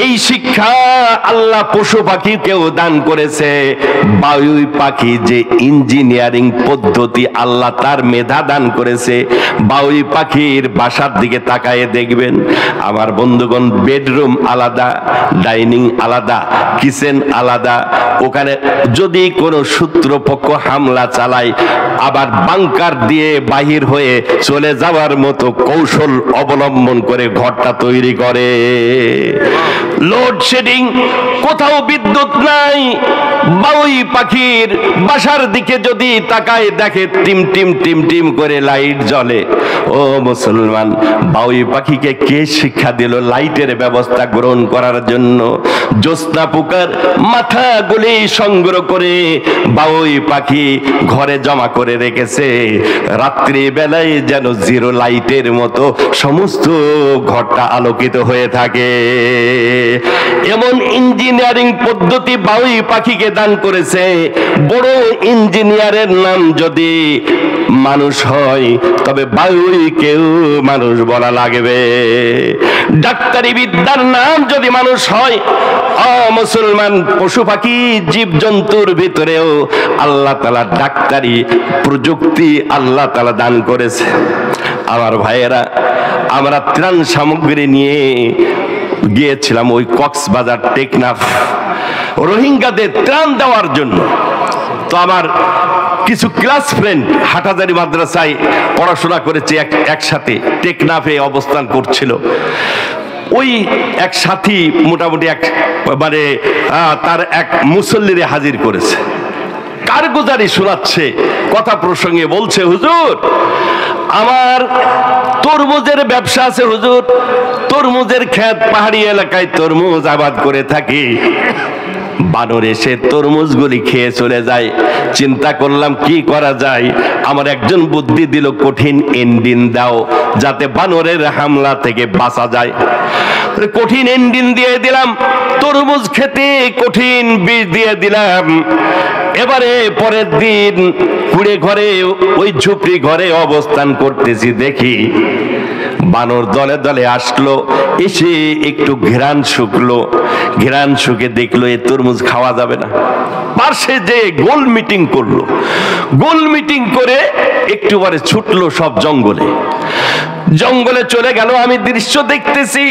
Speaker 1: এই শিক্ষা আল্লাহ পশু পাখিকেও দান করেছে। বায়ু পাখি যে ইঞ্জিনিয়ারিং পদ্ধতি আল্লাহ তার মেধা দান করেছে। বায়ু পাখির বাসার দিকে তাকায়ে দেখবেন আমার বন্ধুগণ, বেডরুম আলাদা, ডাইনিং আলাদা, কিচেন আলাদা। ওখানে যদি কোনো শত্রুপক্ষ হামলা চালায়, আবার বাংকার দিয়ে বাহির হয়ে চলে যাওয়ার মতো কৌশল অবলম্বন করে ঘরটা তৈরি করে। লোডশেডিং, কোথাও বিদ্যুৎ নাই, বাবুই পাখির বাসার দিকে যদি তাকায় দেখে টিম টিম টিম টিম করে লাইট জ্বলে। ও মুসলমান, বাবুই পাখিকে কে শিক্ষা দিল লাইটের ব্যবস্থা গ্রহণ করার জন্য? জ্যোৎস্না পোকার মাথাগুলি সংগ্রহ করে বাবুই পাখি ঘরে জমা করে রেখেছে, রাত্রি বেলায় যেন জিরো লাইটের মতো সমস্ত ঘরটা আলোকিত হয়ে থাকে। এমন ইঞ্জিনিয়ারিং পদ্ধতি বাবুই পাখিকে দান করেছে। বড় ইঞ্জিনিয়ারের নাম যদি মানুষ হয়, তবে বাবুইকেও মানুষ বলা লাগবে। ডাক্তারি বিদ্যার নাম যদি মানুষ হয়, মুসলমান পশু পাখি জীব জন্তুর ভিতরেও আল্লাহ তাআলা ডাক্তারি প্রযুক্তি আল্লাহ তাআলা দান করেছে। আমার ভাইয়েরা, আমরা ত্রাণ সামগ্রী নিয়ে গিয়েছিলাম ওই কক্সবাজার টেকনাফ, রোহিঙ্গাদের ত্রাণ দেওয়ার জন্য। তো আমার কিছু ক্লাস ফ্রেন্ড হাটাজারি মাদ্রাসায় পড়াশোনা করেছে, একসাথে টেকনাফে অবস্থান করছিল। ওই এক সাথী মোটামুটি মানে তার এক মুসল্লিরে হাজির করেছে, কারগুজারি শোনাচ্ছে। কথা প্রসঙ্গে বলছে, হুজুর আমার তরমুজের ব্যবসা আছে হুজুর, তরমুজের ক্ষেত, পাহাড়ি এলাকায় তরমুজ আবাদ করে থাকি। বানর এসে তরমুজগুলি খেয়ে চলে যায়। চিন্তা করলাম কি করা যায়। আমার একজন বুদ্ধি দিল, কঠিন ইঞ্জিন দাও যাতে বানরের হামলা থেকে বাঁচা যায়। কঠিন ইঞ্জিন দিয়ে দিলাম, তরমুজ খেতে কঠিন বীজ দিয়ে দিলাম। এবারে পরের দিন কুড়ে ঘরে, ওই ঝুপড়ি ঘরে অবস্থান করতেছি, দেখি বানর দলে দলে আসলো, এসে একটু ঘ্রাণ শুকলো। ঘ্রাণ শুকে দেখলো এ তরমুজ খাওয়া যাবে না। পাশে যে গোল মিটিং করলো, গোল মিটিং করে একটু পরে ছুটলো সব জঙ্গলে। জঙ্গলে চলে গেল, আমি দৃশ্য দেখতেছি।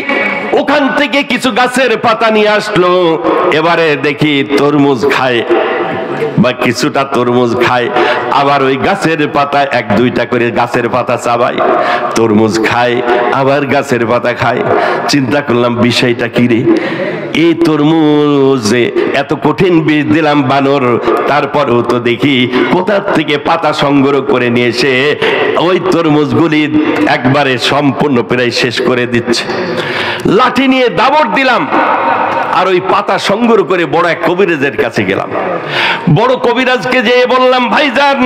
Speaker 1: ওখান থেকে কিছু গাছের পাতা নিয়ে আসলো। এবারে দেখি তরমুজ খায় বা কিছুটা তরমুজ খায়, আবার ওই গাছের পাতা এক দুইটা করে গাছের পাতা চাবায়, তরমুজ খায়, আবার গাছের পাতা খায়। চিন্তা করলাম বিষয়টা কি রে, এই তরমুজে এত কঠিন বীজ দিলাম বানর, তারপরেও তো দেখি কোথা থেকে পাতা সংগ্রহ করে নিয়ে এসে ওই তরমুজগুলি একবারে সম্পূর্ণ প্রায় শেষ করে দিচ্ছে। লাঠি নিয়ে দাবড় দিলাম, আর ওই পাতা সংগ্রহ করে বড় এক কবিরাজের কাছে গেলাম। বড় কবিরাজকে যেয়ে বললাম, ভাইজান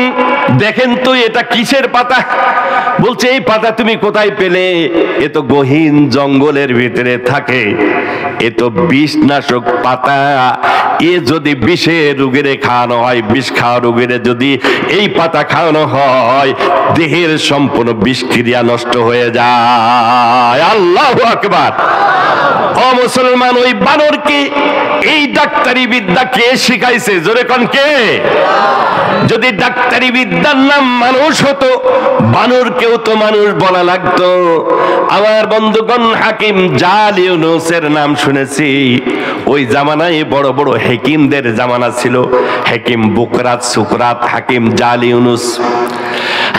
Speaker 1: দেখেন তো এটা কিসের পাতা? বলছে এই পাতা তুমি কোথায় পেলে? এ তো গহীন জঙ্গলের ভিতরে থাকে, এ তো বিষনাশক পাতা। এ যদি বিষের রোগীরে খাওয়ানো হয়, বিষ খাওয়া রোগীরে যদি এই পাতা খাওয়ানো হয়, দেহের সম্পূর্ণ বিষক্রিয়া নষ্ট হয়ে যায়। আল্লাহু আকবার। ও মুসলমান, ওই বানরকে এই ডাক্তারি বিদ্যা কে শিখাইছে? জোরে কোন কে? যদি ডাক্তারি বিদ্যার নাম মানুষ হতো, বানরকেও তো মানুষ বলা লাগতো। আমার বন্ধুগণ, হাকিম জাল ইউনুসের নাম শুনেছি। ওই জামানায় বড় বড় হাকিমদের জামানা ছিল। হাকিম বুকরাত, সুকরাত, হাকিম জাল ইউনুস।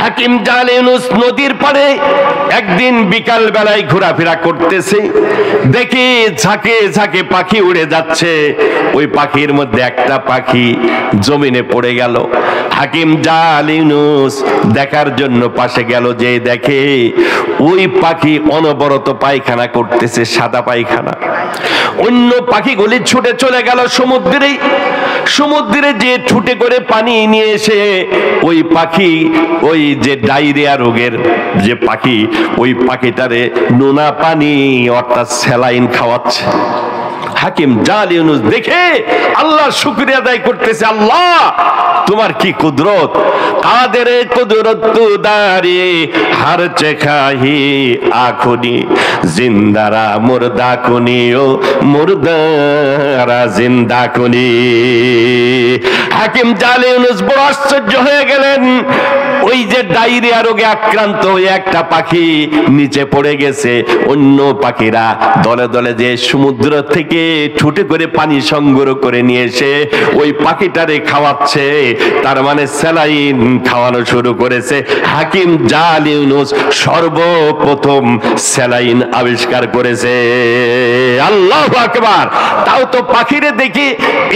Speaker 1: হাকিম জাল ইউনুস নদীর পাড়ে একদিন বিকাল বেলায় ঘোরাফেরা করতেছে, দেখি ঝাঁকে ঝাঁকে পাখি উড়ে যাচ্ছে। ওই পাখির মধ্যে একটা পাখি জমিনে পড়ে গেল। হাকিম জাল ইউনুস দেখার জন্য পাশে গেল, যে দেখে ওই পাখি অনবরত পায়খানা করতেছে, সাদা পায়খানা। অন্য পাখিগুলি ছুটে চলে গেল সমুদ্রে। সমুদ্রে যে ছুটে করে পানি নিয়ে এসে ওই পাখি, ওই যে ডায়রিয়া রোগের যে পাখি, ওই পাখিটারে নোনা পানি অর্থাৎ স্যালাইন খাওয়াচ্ছে। হাকিম জাল ইউনুস দেখে আল্লাহর শুকরিয়া আদায় করতেছে, আল্লাহ তোমার কি কুদরত, কাদের কুদরত তু দারি হার চেখাহি আখুনি জিন্দারা মুর্দা কুনি ও মুর্দারা জিন্দা কুনি। হাকিম জাল ইউনুস বড় আশ্চর্য হয়ে গেলেন। ওই যে ডায়রিয়া রোগে আক্রান্ত হয়ে একটা পাখি নিচে পড়ে গেছে, অন্য পাখিরা দলে দলে যে সমুদ্র থেকে ঠুটে করে পানি সংগ্রহ করে নিয়ে এসে ওই পাখিটারে খাওয়াচ্ছে, তার মানে স্যালাইন খাওয়ানো শুরু করেছে। হাকিম জাল ইউনুস সর্বপ্রথম স্যালাইন আবিষ্কার করেছে। আল্লাহু আকবার। তাও তো পাখিরে দেখি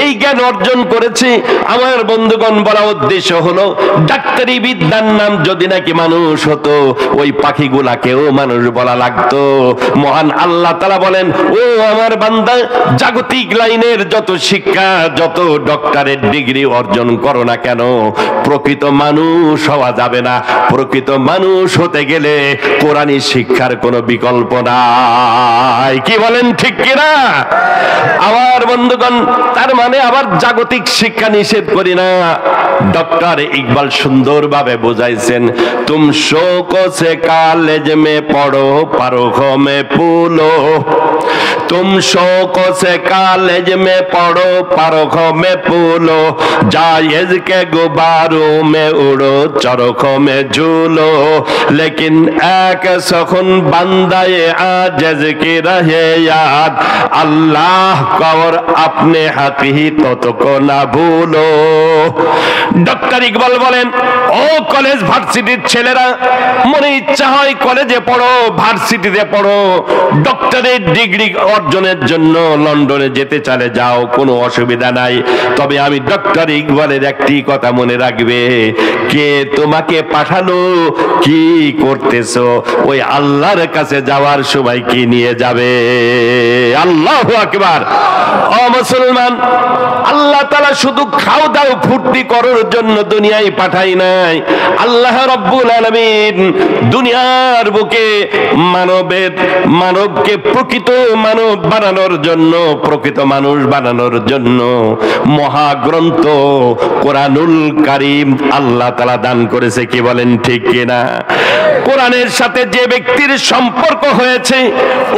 Speaker 1: এই জ্ঞান অর্জন করেছে। আমার বন্ধুগণ, বলা উদ্দেশ্য হলো ডাক্তারি বিদ্যার নাম যদি নাকি মানুষ হতো, ওই পাখিগুলাকেও মানুষ বলা লাগতো। মহান আল্লাহ তাআলা বলেন, ও আমার বান্দা, জাগতিক লাইনের যত শিক্ষা, যত ডক্টরেট ডিগ্রি অর্জন করো না কেন, প্রকৃত মানুষ হওয়া যাবে না। প্রকৃত মানুষ হতে গেলে কোরআনী শিক্ষার কোনো বিকল্প নাই। কি বলেন ঠিক কিনা? আমার বন্ধুগণ, তার মানে আবার জাগতিক শিক্ষা নিষেধ করি না। ডক্টর ইকবাল সুন্দরভাবে বোঝাইছেন, তুম শোক সে কলেজ মে পড়ো পারখো মে পুলো, तुम शौक से कॉलेज में पढ़ो परखों में फूलो, जायज के गुब्बारों में उड़ो चरखों में झूलो, लेकिन एक सखुन बंदाए आजिज की रहे याद, अल्लाह को और अपने हकीकत को ना भूलो। ডক্টর ইকবাল বলেন, ও কলেজ ভার্সিটির ছেলেরা, মনে ইচ্ছা হয় কলেজে পড়ো, ভার্সিটিতে পড়ো, ডক্টরেট ডিগ্রি অর্জনের জন্য লন্ডনে যেতে চলে যাও, কোনো অসুবিধা নাই। তবে আমি ডক্টর ইকবালের একটি কথা মনে রাখবে, কে তোমাকে পাঠালো, কি করতেছো, ওই আল্লাহর কাছে যাওয়ার সময় কি নিয়ে যাবে। আল্লাহু আকবার। ও মুসলমান, আল্লাহ তাআলা শুধু খাও দাও ফুর্তি করার জন্য দুনিয়ায় পাঠাই নাই। আল্লাহ রাব্বুল আলামিন দুনিয়ার বুকে মানবকে প্রকৃত মানব বানানোর জন্য, প্রকৃত মানুষ বানানোর জন্য মহাগ্রন্থ কোরআনুল কারীম আল্লাহ তাআলা দান করেছে। কি বলেন ঠিক কিনা? কোরআনের সাথে যে ব্যক্তির সম্পর্ক হয়েছে,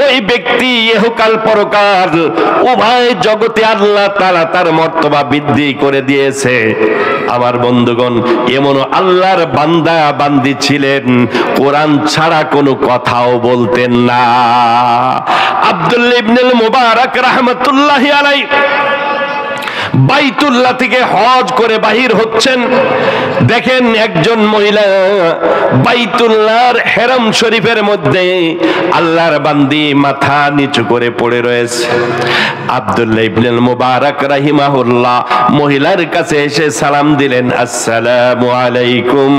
Speaker 1: ওই ব্যক্তি ইহকাল পরকাল উভয় জগতে আল্লাহ তাআলা তার মর্তবা বৃদ্ধি করে দিয়েছে। আমার বন্ধুগণ, এমন আল্লাহর বান্দা বান্দি ছিলেন, কোরআন ছাড়া কোনো কথাও বলতেন না। আব্দুল্লাহ ইবনুল মুবারক রাহমাতুল্লাহি আলাইহি বাইতুল্লাহ থেকে হজ করে বাহির হচ্ছেন। দেখেন একজন মহিলা বাইতুল্লাহর হেরাম শরীফের মধ্যে আল্লাহর বান্দি মাথা নিচু করে পড়ে রয়েছে। আব্দুল্লাহ ইবনুল মুবারক রাহিমাহুল্লাহ মহিলার কাছে এসে সালাম দিলেন, আসসালামু আলাইকুম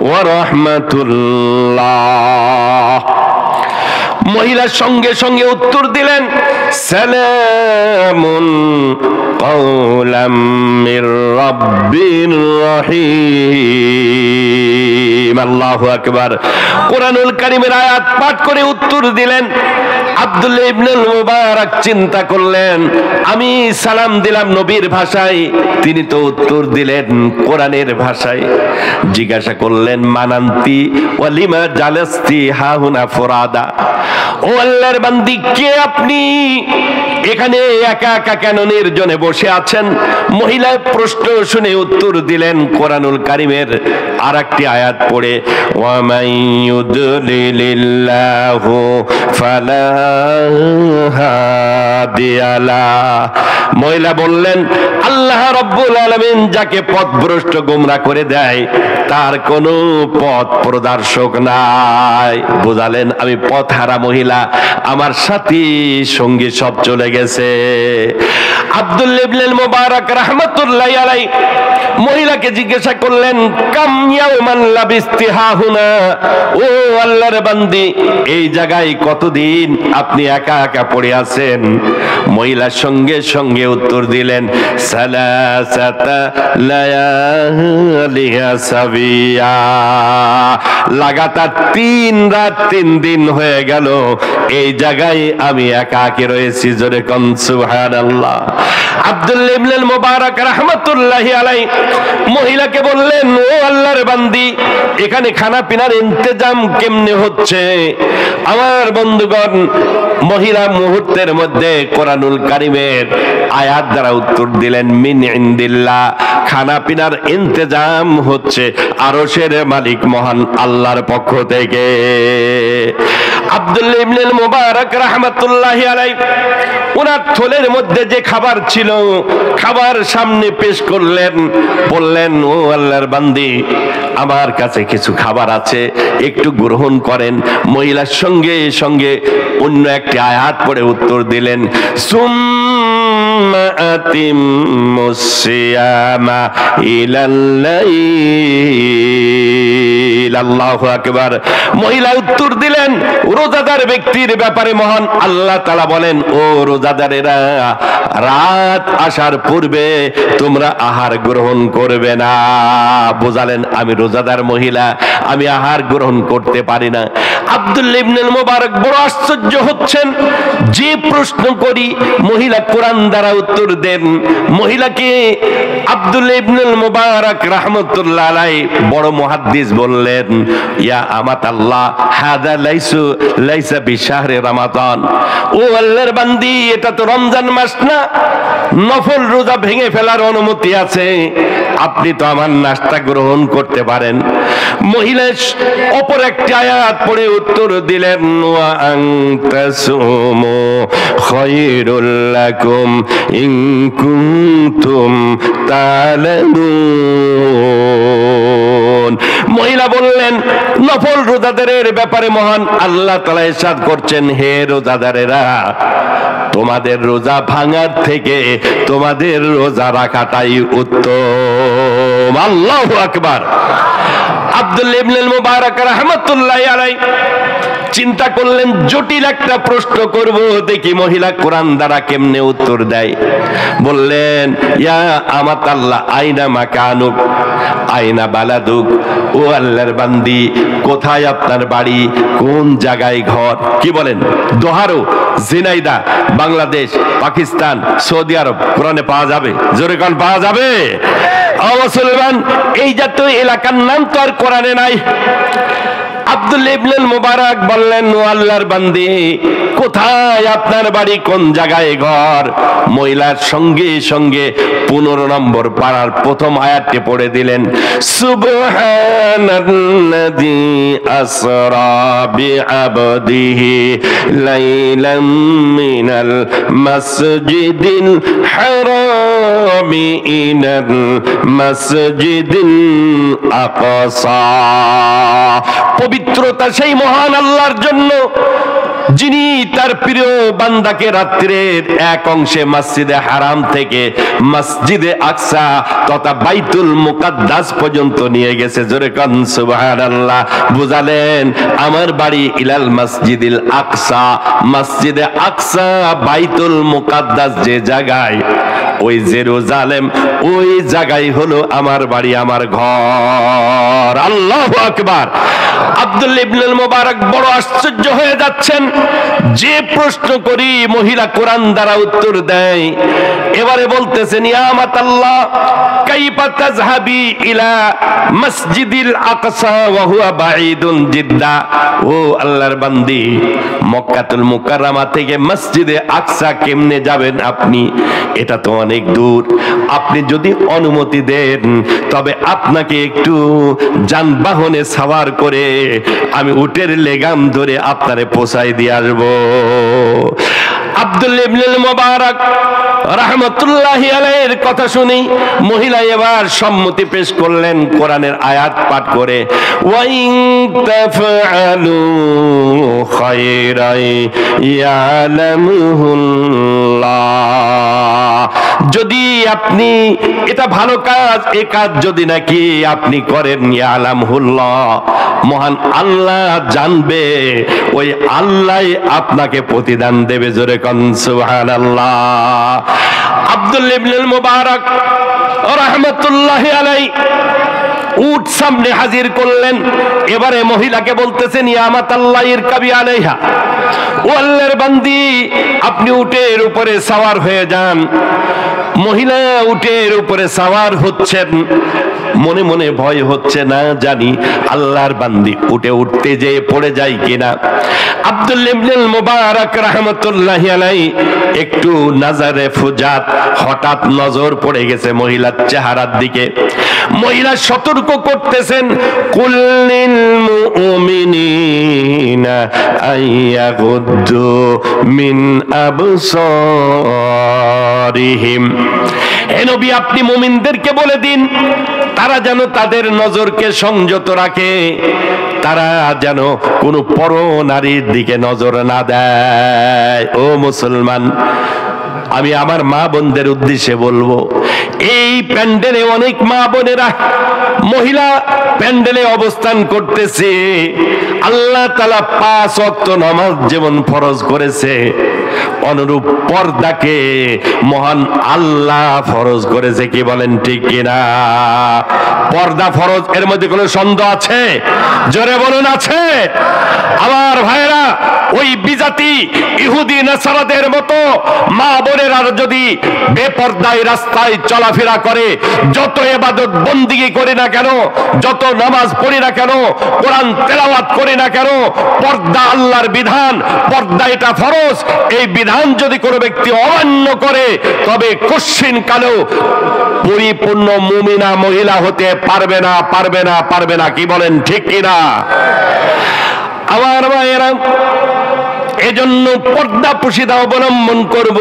Speaker 1: ওয়া রাহমাতুল্লাহ। মহিলার সঙ্গে সঙ্গে উত্তর দিলেন, সালামুন কাওলাম মির রাব্বির রহিম। আল্লাহু আকবার। কোরআনুল কারীমের আয়াত পাঠ করে উত্তর দিলেন। আব্দুল্লাহ ইবনুল মুবারক চিন্তা করলেন, আমি সালাম দিলাম নবীর ভাষায়, তিনি তো উত্তর দিলেন কোরআনের ভাষায়। জিজ্ঞাসা করলেন, মানান্তি ওয়ালিমা জালাস্তি হাহুনা ফুরাদা, ও আল্লাহর বান্দি, কে আপনি? এখানে একা একা কেন নির্জনে বসে আছেন? মহিলা প্রশ্ন শুনে উত্তর দিলেন কোরআনুল কারীমের আরেকটি আয়াত পড়ে, ওয়া মান ইউদলিলিল্লাহু ফালা হাদিয়া লা। মহিলা বললেন, আল্লাহ রাব্বুল আলামিন যাকে পথভ্রষ্ট গোমরা করে দেয়, তার কোনো পথ প্রদর্শক নাই। বুঝালেন, আমি পথহারা মহিলা, আমার সাথী সঙ্গী সব চলে গেছে। আব্দুল্লাহ ইবনুল মুবারক রাহমাতুল্লাহি আলাইহি মহিলাকে জিজ্ঞাসা করলেন, কাম ইয়াওমান লাবিস্তি হাহুনা, ও আল্লাহর বান্দি, এই জায়গায় কতদিন আপনি একা একা পড়ে আছেন? মহিলার সঙ্গে সঙ্গে উত্তর দিলেন, সালাসাতা লায়ালিয়া সাবিয়া, লাগাতার 3 রাত 3 দিন হয়ে গেল এই জায়গায় আমি একাকী রয়েছি। জোরে কোন সুবহানাল্লাহ। আব্দুল্লাহ ইবনে মুবারক রাহমাতুল্লাহি আলাইহি মহিলাকে বললেন, ও আল্লাহর বান্দি, এখানে খানা পিনার ইন্তজাম কেমনে হচ্ছে? আমার বন্ধুগণ, মহিলা মুহূর্তের মধ্যে কোরআনুল কারীমের আয়াত দ্বারা উত্তর দিলেন, মিন ইনদিল্লাহ, খানা পিনার ইন্তজাম হচ্ছে আরশের মালিক মহান আল্লাহর পক্ষ থেকে। আব্দুল্লাহ ইবনে মুবারক রাহমাতুল্লাহি আলাইহি ওনার থলের মধ্যে যে খাবার ছিল, খাবার সামনে পেশ করলেন, বললেন, ও আল্লাহর বান্দি, আমার কাছে কিছু খাবার আছে, একটু গ্রহণ করেন। মহিলার সঙ্গে সঙ্গে অন্য একটি আয়াত পড়ে উত্তর দিলেন, সুম্মা আতিম্মুস সিয়ামা ইলাল লাইল। আল্লাহু আকবার। মহিলা উত্তর দিলেন, রোজাদার ব্যক্তির ব্যাপারে মহান আল্লাহ তাআলা বলেন, ও রোজাদারেরা, রাত আসার পূর্বে তোমরা আহার গ্রহণ করবে না। বুঝালেন, আমি রোজাদার মহিলা, আমি আহার গ্রহণ করতে পারি না। আব্দুল্লাহ ইবনে মুবারক বড় আশ্চর্য হচ্ছেন। যে প্রশ্ন করি মহিলা কোরআন দ্বারা উত্তর দেন। মহিলাকে আব্দুল্লাহ ইবনে মুবারক রাহমাতুল্লাহ আলাইহি বড় মুহাদ্দিস বললেন, ইয়া আমাতাল্লাহ, হাদা লাইসা বিশাহরে রমাদান। ও আল্লাহর বান্দি, এটা তো রমজান মাস না, নফল রোজা ভেঙে ফেলার অনুমতি আছে, আপনি তো আমার নাস্তা গ্রহণ করতে পারেন। মহিলা অপর একটি আয়াত পড়ে উত্তর দিলেন, ওয়া আনতাসুমু খায়রুল লাকুম ইন কুনতুম তা'লামুন। মহিলা বললেন, নফল রোজাদারের ব্যাপারে মহান আল্লাহ তাআলা ইরশাদ করছেন, হে রোজাদারেরা, তোমাদের রোজা ভাঙার থেকে তোমাদের রোজা রাখাটাই উত্তম। আল্লাহু আকবার। আব্দুল্লাহ ইবনে মুবারক রাহমাতুল্লাহি আলাইহি চিন্তা করলেন, জটিল একটা প্রশ্ন করব, দেখি মহিলা কোরআন দ্বারা কেমনে উত্তর দেয়। বললেন, ইয়া আমাতাল্লাহ, আইনা মাকানুক, আইনা বালাদুক। ও আল্লাহর বান্দি, কোথায় আপনার বাড়ি, কোন জায়গায় ঘর? কি বলেন? দোহারো, জিনাইদা, বাংলাদেশ, পাকিস্তান, সৌদি আরব, কোরআনে পাওয়া যাবে? জোরে কোন পাওয়া যাবে? ও মুসলমান, এই জাতীয় এলাকার নাম তো আর কোরআনে নাই। আব্দুল্লাহ ইবনে মুবারক বললেন, ও আল্লাহর বান্দি, কোথায় আপনার বাড়ি, কোন জায়গায় ঘর? মহিলার সঙ্গে সঙ্গে 15 নম্বর পারার প্রথম আয়াতটি পড়ে দিলেন, সুবহানাল্লাযী আসরা বিআবদিহি লাইলাম মিনাল মাসজিদিল হারামি ইলাল মাসজিদিল আকসা। পবিত্রতা সেই মহান আল্লাহর জন্য, যিনি তার প্রিয় বান্দাকে রাত্রের এক অংশে মসজিদে হারাম থেকে মসজিদে আকসা তথা বাইতুল মুকাদ্দাস পর্যন্ত নিয়ে গেছে। জোরে কান সুবহানাল্লাহ। বুঝালেন, আমার বাড়ি ইলাল মসজিদিল আকসা, মসজিদে আকসা বাইতুল মুকাদ্দাস যে জায়গায়, ওই জেরুজালেম, ওই জায়গায় হলো আমার বাড়ি, আমার ঘর। আল্লাহু আকবার। আব্দুল্লাহ ইবনে মুবারক বড় আশ্চর্য হয়ে যাচ্ছেন। যে প্রশ্ন করি মহিলা কোরআন দ্বারা উত্তর দেয়। এবারে বলতেছেন, ইয়া আমাতাল্লাহ, কাইফা তাযহাবি ইলা মসজিদিল আকসা ওয়া হুয়া বাঈদুন জিদ্দা। ও আল্লাহর বান্দি, মক্কাতুল মুকাররমা থেকে মসজিদে আকসা কেমনে যাবেন আপনি? এটা তো অনেক দূর। আপনি যদি অনুমতি দেন, তবে আপনাকে একটু যানবাহনে সাওয়ার করে আমি উটের লেগাম ধরে আপনারে পৌঁছাই দিয়ে আসবো। আব্দুল্লাহ ইবনে মুবারক রাহমাতুল্লাহি আলাইহির কথা শুনি মহিলা এবার সম্মতি পেশ করলেন কোরআনের আয়াত পাঠ করে, ওয়া ইন তাফআলু খায়রান ইয়ালামুহুল্লাহ। যদি আপনি এটা ভালো কাজ, এই কাজ যদি নাকি আপনি করেন, ইয়ালামুহুল্লাহ, মহান আল্লাহ জানবে, ওই আল্লাহ আপনাকে প্রতিদান দেবে। জোরে কোন সুবহানাল্লাহ। আব্দুল্লাহ ইবনে মুবারক রাহমাতুল্লাহি আলাইহি উট সামনে হাজির করলেন। এবারে মহিলাকে বলতেছেন ইয়া আমাতাল্লাহ ইরকাবি আলাইহা, ও আল্লাহর বান্দি আপনি উটের উপরে সওয়ার হয়ে যান। মহিলা উটের উপরে সওয়ার হচ্ছেন, মনে মনে ভয় হচ্ছে, না জানি আল্লাহর বান্দি উঠে উঠতে যেয়ে পড়ে যায় কিনা। আব্দুল্লাহ ইবনে মুবারক রাহমাতুল্লাহি আলাইহি একটু নাজারে ফুজাত, হঠাৎ নজর পড়ে গেছে মহিলার চেহারার দিকে। মহিলা সতর্ক করতেছেন, কুল্লিল মুমিনিনা আইয়াগুদ্দু মিন আবসারিহিম, হে নবী আপনি মুমিনদেরকে বলে দিন তারা যেন তাদের নজরকে সংযত রাখে, তারা যেন কোনো পর নারীর দিকে নজর না দেয়। ও মুসলমান, আমি আমার মা বোনদের উদ্দেশ্যে বলবো, এই প্যান্ডেলে অনেক মা বোনেরা মহিলা প্যান্ডেলে অবস্থান করতেছে। আল্লাহ তাআলা 5 ওয়াক্ত নামাজ যেমন ফরজ করেছে, অনুরূপ পর্দাকে মহান আল্লাহ ফরজ করেছে। কি বলেন ঠিক কিনা? পর্দা ফরজ, এর মধ্যে কোনো সন্দেহ আছে? জোরে বলুন আছে? আমার ভাইরা, ওই বিজাতি ইহুদি নাসারাদের মতো মা বোনেরা যদি বেপর্দায় রাস্তায় চলাফেরা করে, যত ইবাদত বন্দেগী করি না কেন, যত নামাজ পড়ি না কেন, কোরআন তেলাওয়াত করি না কেন, পর্দা আল্লাহর বিধান, পর্দা এটা ফরজ, এই বিধান যদি কোনো ব্যক্তি অমান্য করে তবে কশিন কালেও পরিপূর্ণ মুমিনা মহিলা হতে পারবে না, পারবে না, পারবে না। কি বলেন ঠিক কিনা? আমার ভাইয়েরা, এজন্য পর্দা পুশিদা অবলম্বন করব,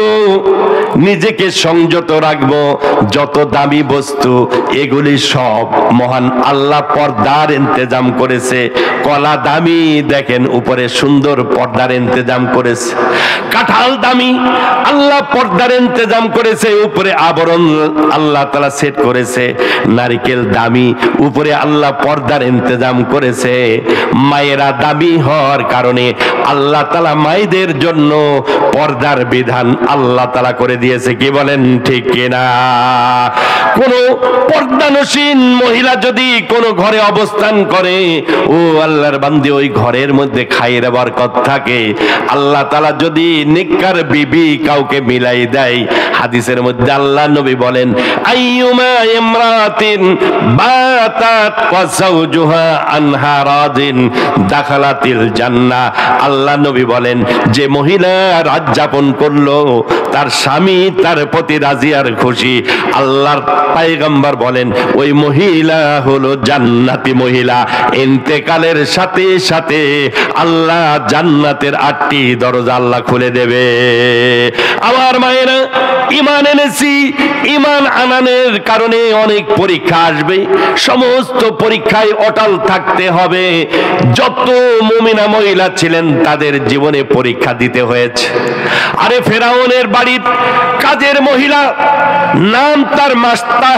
Speaker 1: নিজেকে সংযত রাখব। যত দামি বস্তু এগুলি সব মহান আল্লাহ পর্দার ইন্তজাম করেছে। কলা দামি, দেখেন উপরে সুন্দর পর্দার ইন্তজাম করেছে। কাঁঠাল দামি, আল্লাহ পর্দার ইন্তজাম করেছে, উপরে আবরণ আল্লাহ তাআলা সেট করেছে। নারকেল দামি, উপরে আল্লাহ পর্দার ইন্তজাম করেছে। মায়েরা দামি হওয়ার কারণে আল্লাহ তাআলা মায়েদের জন্য পর্দার বিধান আল্লাহ তাআলা করে দিয়েছে। কি বলেন ঠিক কিনা? কোন পর্দানসীন মহিলা যদি কোন ঘরে অবস্থান করে, ও আল্লাহর বান্দি ওই ঘরের মধ্যে খাইরে বরকত থাকে। আল্লাহ তাআলা যদি নেককার বিবি কাউকে মিলাই দেয়, হাদিসের মধ্যে আল্লাহ নবী বলেন, আইয়ুমা ইমরাতিন বাতাত ওয়া যাওজুহা আনহা রাদিন দাখালাতিল জান্নাহ। আল্লাহ নবী বলেন, যে মহিলা রাত যাপন করলো, তার স্বামী তার প্রতি রাজি আর খুশি, আল্লাহর পয়গম্বর বলেন ওই মহিলা হলো জান্নাতি মহিলা। ইন্তেকালের সাথে সাথে আল্লাহ জান্নাতের 8টি দরজা আল্লাহ খুলে দেবে। আমার মায়েরা, ঈমান এনেছি, ঈমান আনানোর কারণে অনেক পরীক্ষা আসবে, সমস্ত পরীক্ষায় অটল থাকতে হবে। যত মুমিনা মহিলা ছিলেন তাদের জীবনে পরীক্ষা দিতে হয়েছে। আরে ফেরাউনের বাড়ির কাজের মহিলা, নাম তার মাস্তা।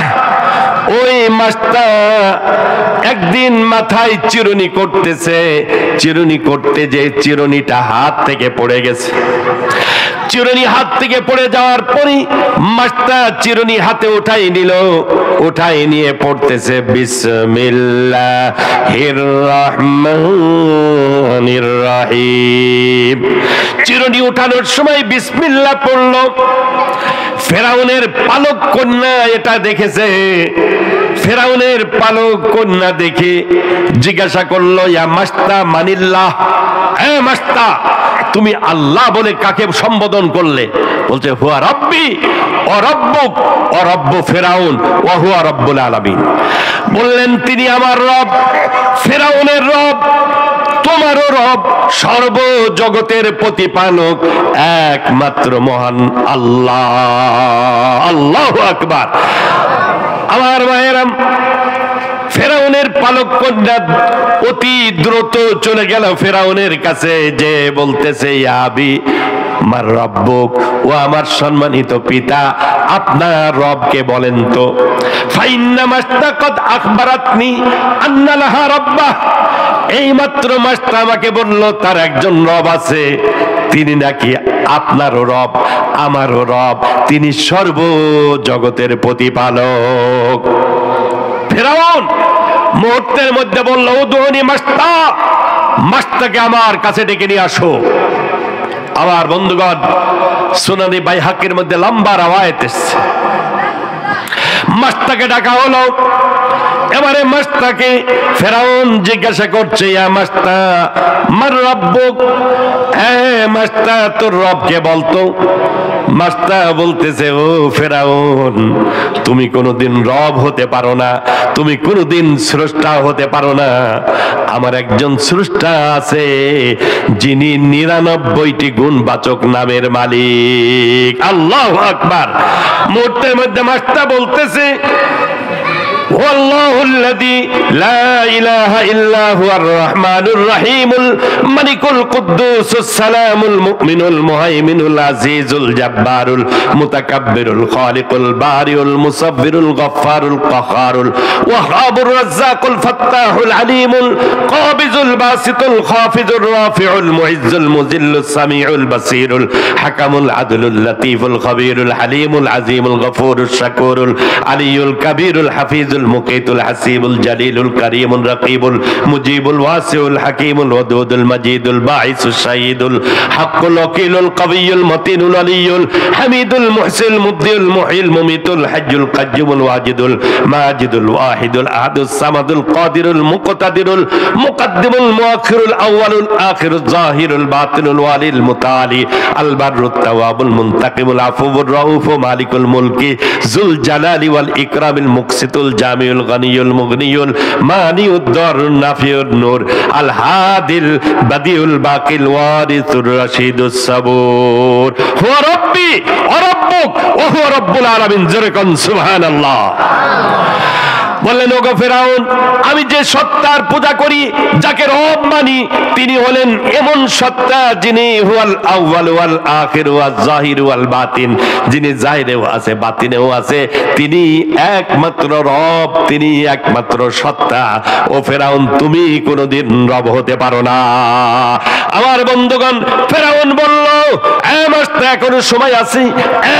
Speaker 1: ওই মাস্তা একদিন মাথায় চিরুনি করতেছে, চিরুনি করতে যে চিরুনিটা হাত থেকে পড়ে গেছে। চিরুনি হাত থেকে পড়ে যাওয়ার পরই মাস্তা চিরুনি হাতে উঠাই নিল, উঠাই নিয়ে পড়তেছে বিসমিল্লাহির রহমানির রহিম। চিরুনি উঠানোর সময় বিসমিল্লাহ পড়লো। ফেরাউনের পালক কন্যা এটা দেখেছে। ফেরাউনের পালক কন্যা দেখে জিজ্ঞাসা করলো, ইয়া মাস্তা মানিল্লাহ, হ্যাঁ মাস্তা তুমি আল্লাহ বলে কাকে সম্বোধন করলে? বলছে হুয়া রব্বি ও রব্বুক ও রব্ব ফেরাউন ওয়া হুয়া রব্বুল আলামিন। বললেন তিনি আমার রব, ফেরাউনের রব, তোমারও রব, সর্বজগতের প্রতিপালক একমাত্র মহান আল্লাহ। আল্লাহু আকবার। আমার ভাইয়েরা, ফেরাউনের পালক কন্যা অতি দ্রুত চলে গেল ফেরাউনের কাছে, যে বলতেছে ইয়া আবি আমার রব্বুক, ও আমার সম্মানিত পিতা আপনার রবকে বলেন তো। ফাইন্না মাস্তাকাদ আখবারাতনি আন্না লাহা রাব্বাহ, এই মাত্র মাস্তা আমাকে বলল তার একজন রব আছে, তিনি নাকি আপনারও রব আমারও রব, তিনি সর্বজগতের প্রতিপালক। ফেরাউন মুহূর্তের মধ্যে বলল, উদুনি মাস্তা, মাস্তাকে আমার কাছে ডেকে নিয়ে আসো। আমার বন্ধুগণ, সুনানি বাইহাকির মধ্যে লম্বা রওয়ায়াত এসেছে, মাস্তাকে ডাকা হলো। এবারে মাস্তাকে ফেরাউন জিজ্ঞাসা করছে, ইয়া মাস্তা মার রাব্বুক, মাস্তা তোর রবকে বলতো। মাস্তা বলতেছে, ও ফেরাউন, তুমি কোনোদিন রব হতে পারো না, তুমি কোনোদিন স্রষ্টা হতে পারো না। আমার একজন স্রষ্টা আছে, যিনি 99টি গুণবাচক নামের মালিক। আল্লাহু আকবার। মুহূর্তের মধ্যে মাস্তা বলতেছে, والله الذي لا إله إلا هو الرحمن الرحيم الملك القدوس السلام المؤمن المهيمن العزيز الجبار المتكبر الخالق البارئ المصور الغفار القهار الوهاب الرزاق الفتاح العليم القابض الباسط الخافض الرافع المعز المذل السميع البصير الحكم العدل اللطيف الخبير الحليم العظيم الغفور الشكور العلي الكبير الحفيظ المقيت الحسيب الجليل الكريم الرقيب المجيب الواسع الحكيم الودود المجيد الباعث الشهيد الحق الوكيل القوي المتين الولي الحميد المحسن المبدئ المحيي المميت الحج القيوم الواجد الماجد الواحد الأحد الصمد القادر المقتدر المقدم المؤخر الأول الآخر الظاهر الباطن الوالي المتعالي البر التواب المنتقم العفو الرؤوف مالك الملك ذو الجلال والإكرام المقسط الجامع الغني المغني المانع الضار النافع النور الهادي البديع الباقي الوارث الرشيد الصبور هو ربي وربك وهو رب العالمين زركن سبحان الله। বললেন, ওগো ফেরাউন, আমি যে সত্তার পূজা করি, যাকে রব মানি, তিনি হলেন এমন সত্তা যিনি হুয়াল আউয়াল ওয়াল আখির ওয়াল জাহির ওয়াল বাতিন, যিনি জাহিরেও আছে বাতিনেও আছে, তিনি একমাত্র রব, তিনি একমাত্র সত্তা। ও ফেরাউন, তুমি কোনোদিন রব হতে পারো না। আমার বন্ধুগণ, ফেরাউন বলল, মাস্টার এখনো সময় আছে,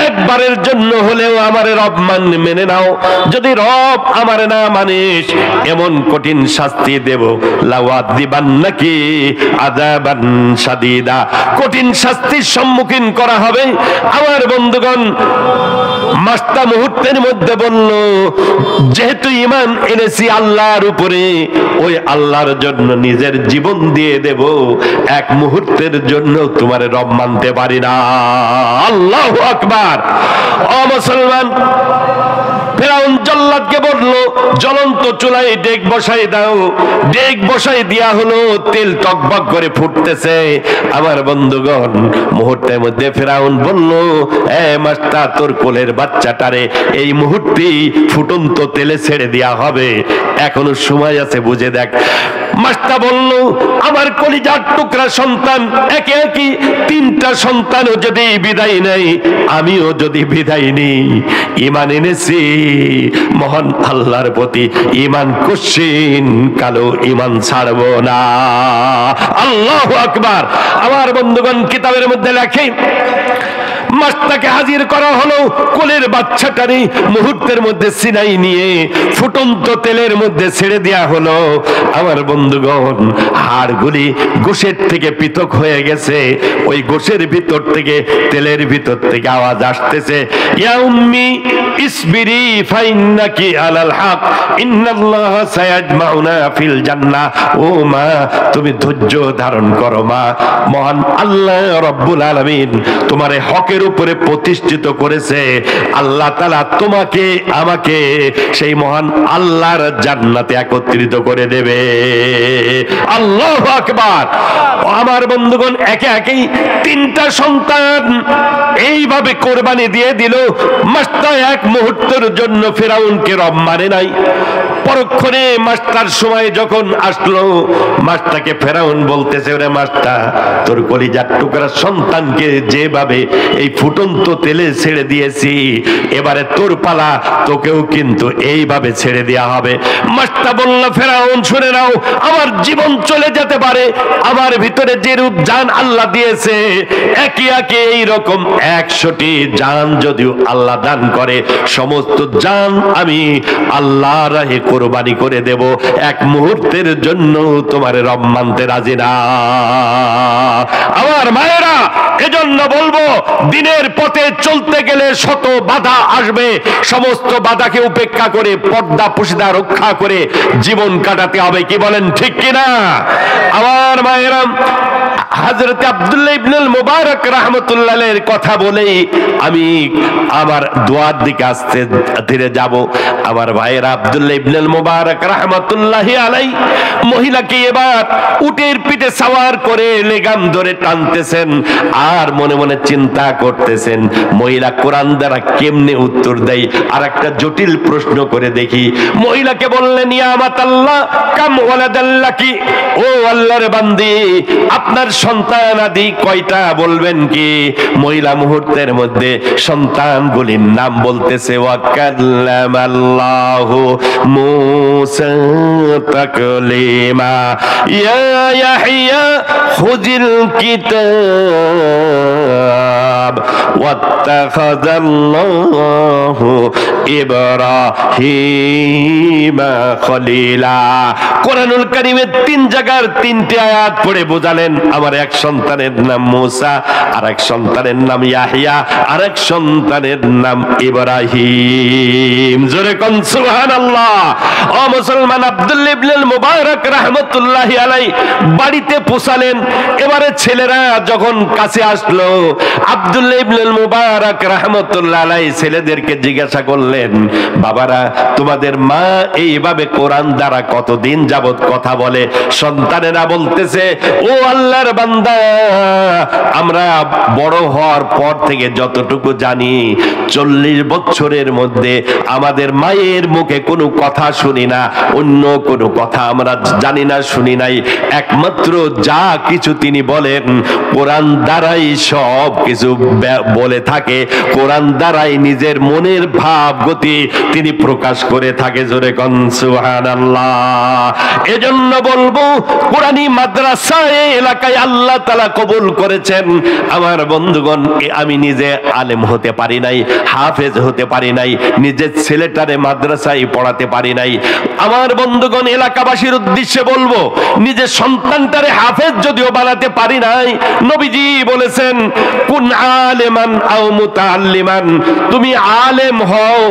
Speaker 1: একবারের জন্য হলেও আমার রব মেনে নাও। যদি রব আমার না মানিস, এমন কঠিন শাস্তি দেব, লাওয়াদিবান্নাকি আযাবান শাদীদা, কঠিন শাস্তির সম্মুখীন করা হবে। আমার বন্ধুগণ, মাস্তা মুহূর্তের মধ্যে বলল, যেহেতু ঈমান এনেছি আল্লাহর উপরে, ওই আল্লাহর জন্য নিজের জীবন দিয়ে দেব, এক মুহূর্তের জন্য তোমার রব মানতে পারি না। আল্লাহু আকবার। ও মুসলমান, ফেরাউন জল্লাদকে বলল, জ্বলন্ত চুলায় ডেক বসাই দাও। ডেক বসাই দেয়া হলো, তেল টকবক করে ফুটতেছে। আমার বন্ধুগণ, মুহূর্তের মধ্যে ফেরাউন বলল, মাস্তা তোর কোলের বাচ্চাটারে এই মুহূর্তেই ফুটন্ত তেলে ছেড়ে দেয়া হবে, এখনো সময় আছে, বুঝে দেখ। মাস্তা বলল, আমার কলিজার টুকরা সন্তান, একে একে 3টা সন্তানও যদি বিদায় নেয়, আমিও যদি বিদায় নিই, ঈমান এনেছি মহান আল্লাহর প্রতি, ঈমান কঠিন কালো ঈমান ছাড়বো না। আল্লাহু আকবার। আমার বন্ধুগণ, কিতাবের মধ্যে লেখে, মাস্তাকে হাজির করা হলো, কোলের বাচ্চাটারি মুহূর্তের মধ্যে সিনাই নিয়ে ফুটন্ত তেলের মধ্যে ছেড়ে দেয়া হলো। আমার বন্ধুগণ, হাড়গুলি গোশের থেকে পৃথক হয়ে গেছে। ওই গোশের ভিতর থেকে, তেলের ভিতর থেকে আওয়াজ আসতেছে, ইয়া উম্মি ইসবিরি ফাইন্নাকি আলাল হক ইন্নাল্লাহা সায়াজমাউনা ফিল জান্নাহ। ও মা, তুমি ধৈর্য ধারণ করো মা, মহান আল্লাহ রব্বুল আলামিন তোমারে হকের উপরে প্রতিষ্ঠিত করেছে। আল্লাহ তাআলা তোমাকে আমাকে সেই মহান আল্লাহর জান্নাতে একত্রিত করে দেবে। আল্লাহু আকবার। আমার বন্ধুগণ, একে একেই 3টা সন্তান এইভাবে কোরবানি দিয়ে দিল। মাস্তা এক মুহূর্তের জন্য ফেরাউনকে রব মানে নাই। পরক্ষণে মাস্টার সময় যখন আসলো, মাস্টারকে ফেরাউন বলতেছে, ওরে মাস্টা, তোর কলিজার টুকরা সন্তানকে যেভাবে এই ফুটন্ত তেলে ছেড়ে দিয়েছি, এবারে তোর পালা, তোকেও কিন্তু এইভাবে ছেড়ে দেয়া হবে। মাস্টার বলল, ফেরাউন শুনে নাও, আমার জীবন চলে যেতে পারে, আমার ভিতরে যে রূপ জান আল্লাহ দিয়েছে, একই একে এইরকম 100টি জান যদিও আল্লাহ দান করে, সমস্ত জান আমি আল্লাহর রাহে কোরবানি করে দেব, এক মুহূর্তের জন্য তোমার রব মানতে রাজি না। আমার মায়েরা, এজন্য বলবো দিনের পথে চলতে গেলে শত বাধা আসবে, সমস্ত বাধাকে উপেক্ষা করে পর্দা পুশিদা রক্ষা করে জীবন কাটাতে হবে, কি বলেন ঠিক কিনা? আমার মায়েরা, হযরত আব্দুল্লাহ ইবনুল মুবারক রাহমাতুল্লাহ আলাইহির কথা বলেই আমি আমার দোয়ার দিকে আস্তে ধীরে যাব। আমার ভাইয়েরা, আব্দুল্লাহ ইবনুল মুবারক রাহমাতুল্লাহি আলাইহি মহিলাকে এবার উটের পিঠে সওয়ার করে লেগাম ধরে টানতেছেন আর মনে মনে চিন্তা করতেছেন মহিলা কোরআন দ্বারা কেমনে উত্তর দেয়। আর একটা জটিল প্রশ্ন করে দেখি। মহিলাকে বললেন, ইয়া মাতাল্লাহ কাম ওয়ালাদাল্লাকি, ও আল্লাহর বান্দি আপনার সন্তান আদি কয়টা বলবেন কি? মহিলা মুহূর্তের মধ্যে সন্তানগুলির নাম বলতেছে। ওয়াকাল্লামাল্লাহু মূসা তাকলিমা, ইয়া ইয়াহইয়া খুযিল কিতাব ওয়াত্তাখাযাল্লাহু ইব্রাহিমা খলিলা। কোরআনুল কারীমের 3 জায়গার 3টি আয়াত পড়ে বোঝালেন আমার এক সন্তানের নাম মূসা, আর এক সন্তানের নাম ইয়াহইয়া, আর এক সন্তানের নাম ইব্রাহিম। জোরে কোন সুবহানাল্লাহ। ও মুসলমান, আব্দুল্লাহ ইবনুল মুবারক রাহমাতুল্লাহি আলাইহি বাড়িতে পৌঁছালেন। এবারে ছেলেরা যখন কাছে আসলো, আব্দুল্লাহ ইবনুল মুবারক রাহমাতুল্লাহি আলাইহি ছেলেদেরকে জিজ্ঞাসা করলেন, বাবারা তোমাদের মা এইভাবে কোরআন দ্বারা কতদিন যাবত কথা বলে? সন্তানেরা বলতেছে, ও আল্লাহর বান্দা, আমরা বড় হওয়ার পর থেকে যতটুকু জানি 40 বছরের মধ্যে আমাদের মায়ের মুখে কোনো কথা শুনি না, অন্য কোনো কথা আমরা জানি না, শুনি নাই। একমাত্র যা কিছু তিনি বলেন কোরআন দ্বারাই সব কিছু বলে থাকে, কোরআন দ্বারাই নিজের মনের ভাব গতি তিনি প্রকাশ করে থাকে। জোরে কোন সুবহানাল্লাহ। এজন্য বলবো কোরআনী মাদ্রাসা এলাকায় আল্লাহ তাআলা কবুল করেছেন। আমার বন্ধুগণ, আমি নিজে আলেম হতে পারি নাই, হাফেজ হতে পারি নাই, নিজের ছেলেটারে মাদ্রাসায় পড়াতে পারি নাই। আমার বন্ধুগণ, এলাকাবাসীর উদ্দেশ্যে বলবো, নিজের সন্তানটারে হাফেজ যদিও বানাতে পারি নাই, নবীজি বলেছেন কুন আলেমান আও মুতাআল্লিমান, তুমি আলেম হও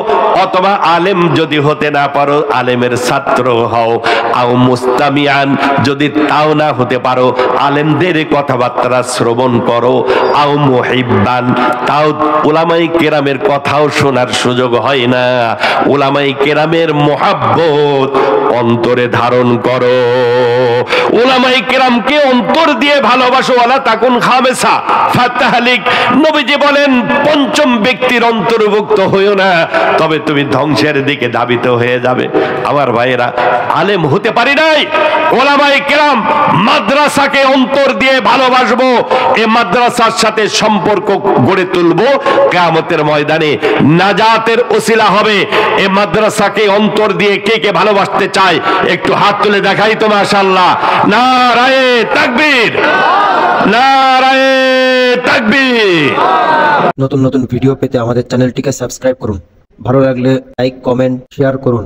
Speaker 1: অথবা আলেম যদি হতে না পারো আলেমের ছাত্র হও, আও মুস্তামিআন, যদি তাও না হতে পারো আলেমদের কথাবার্তা শ্রবণ করো, আও মুহিব্বান, তাও উলামায়ে কেরামের কথাও শোনার সুযোগ হয় না, উলামায়ে কেরামের মুহাব্বত অন্তরে ধারণ করো। উলামায়ে কেরামকে অন্তর দিয়ে ভালোবাসো, ওয়ালা তাকুন খামেসা ফাতাহলিক। নবীজি বলেন পঞ্চম ব্যক্তির অন্তর্ভুক্ত হইও না, তবে তুমি ধ্বংসের দিকে ধাবিত হয়ে যাবে। আমার ভাইয়েরা, আলেম হতে পারি নাই, উলামায়ে কেরাম মাদ্রাসাকে অন্তর দিয়ে ভালোবাসবো, এই মাদ্রাসার সাথে সম্পর্ক গড়ে তুলবো, কিয়ামতের ময়দানে নাজাতের ওসিলা হবে। এই মাদ্রাসাকে অন্তর দিয়ে কে কে ভালোবাসতে চায় একটু হাত তুলে দেখাই তো। মাশাআল্লাহ, নারায়ে তাকবীর, নারায়ে তাকবীর।
Speaker 2: নতুন নতুন ভিডিও পেতে আমাদের চ্যানেলটিকে সাবস্ক্রাইব করুন। ভালো লাগলে লাইক, কমেন্ট, শেয়ার করুন।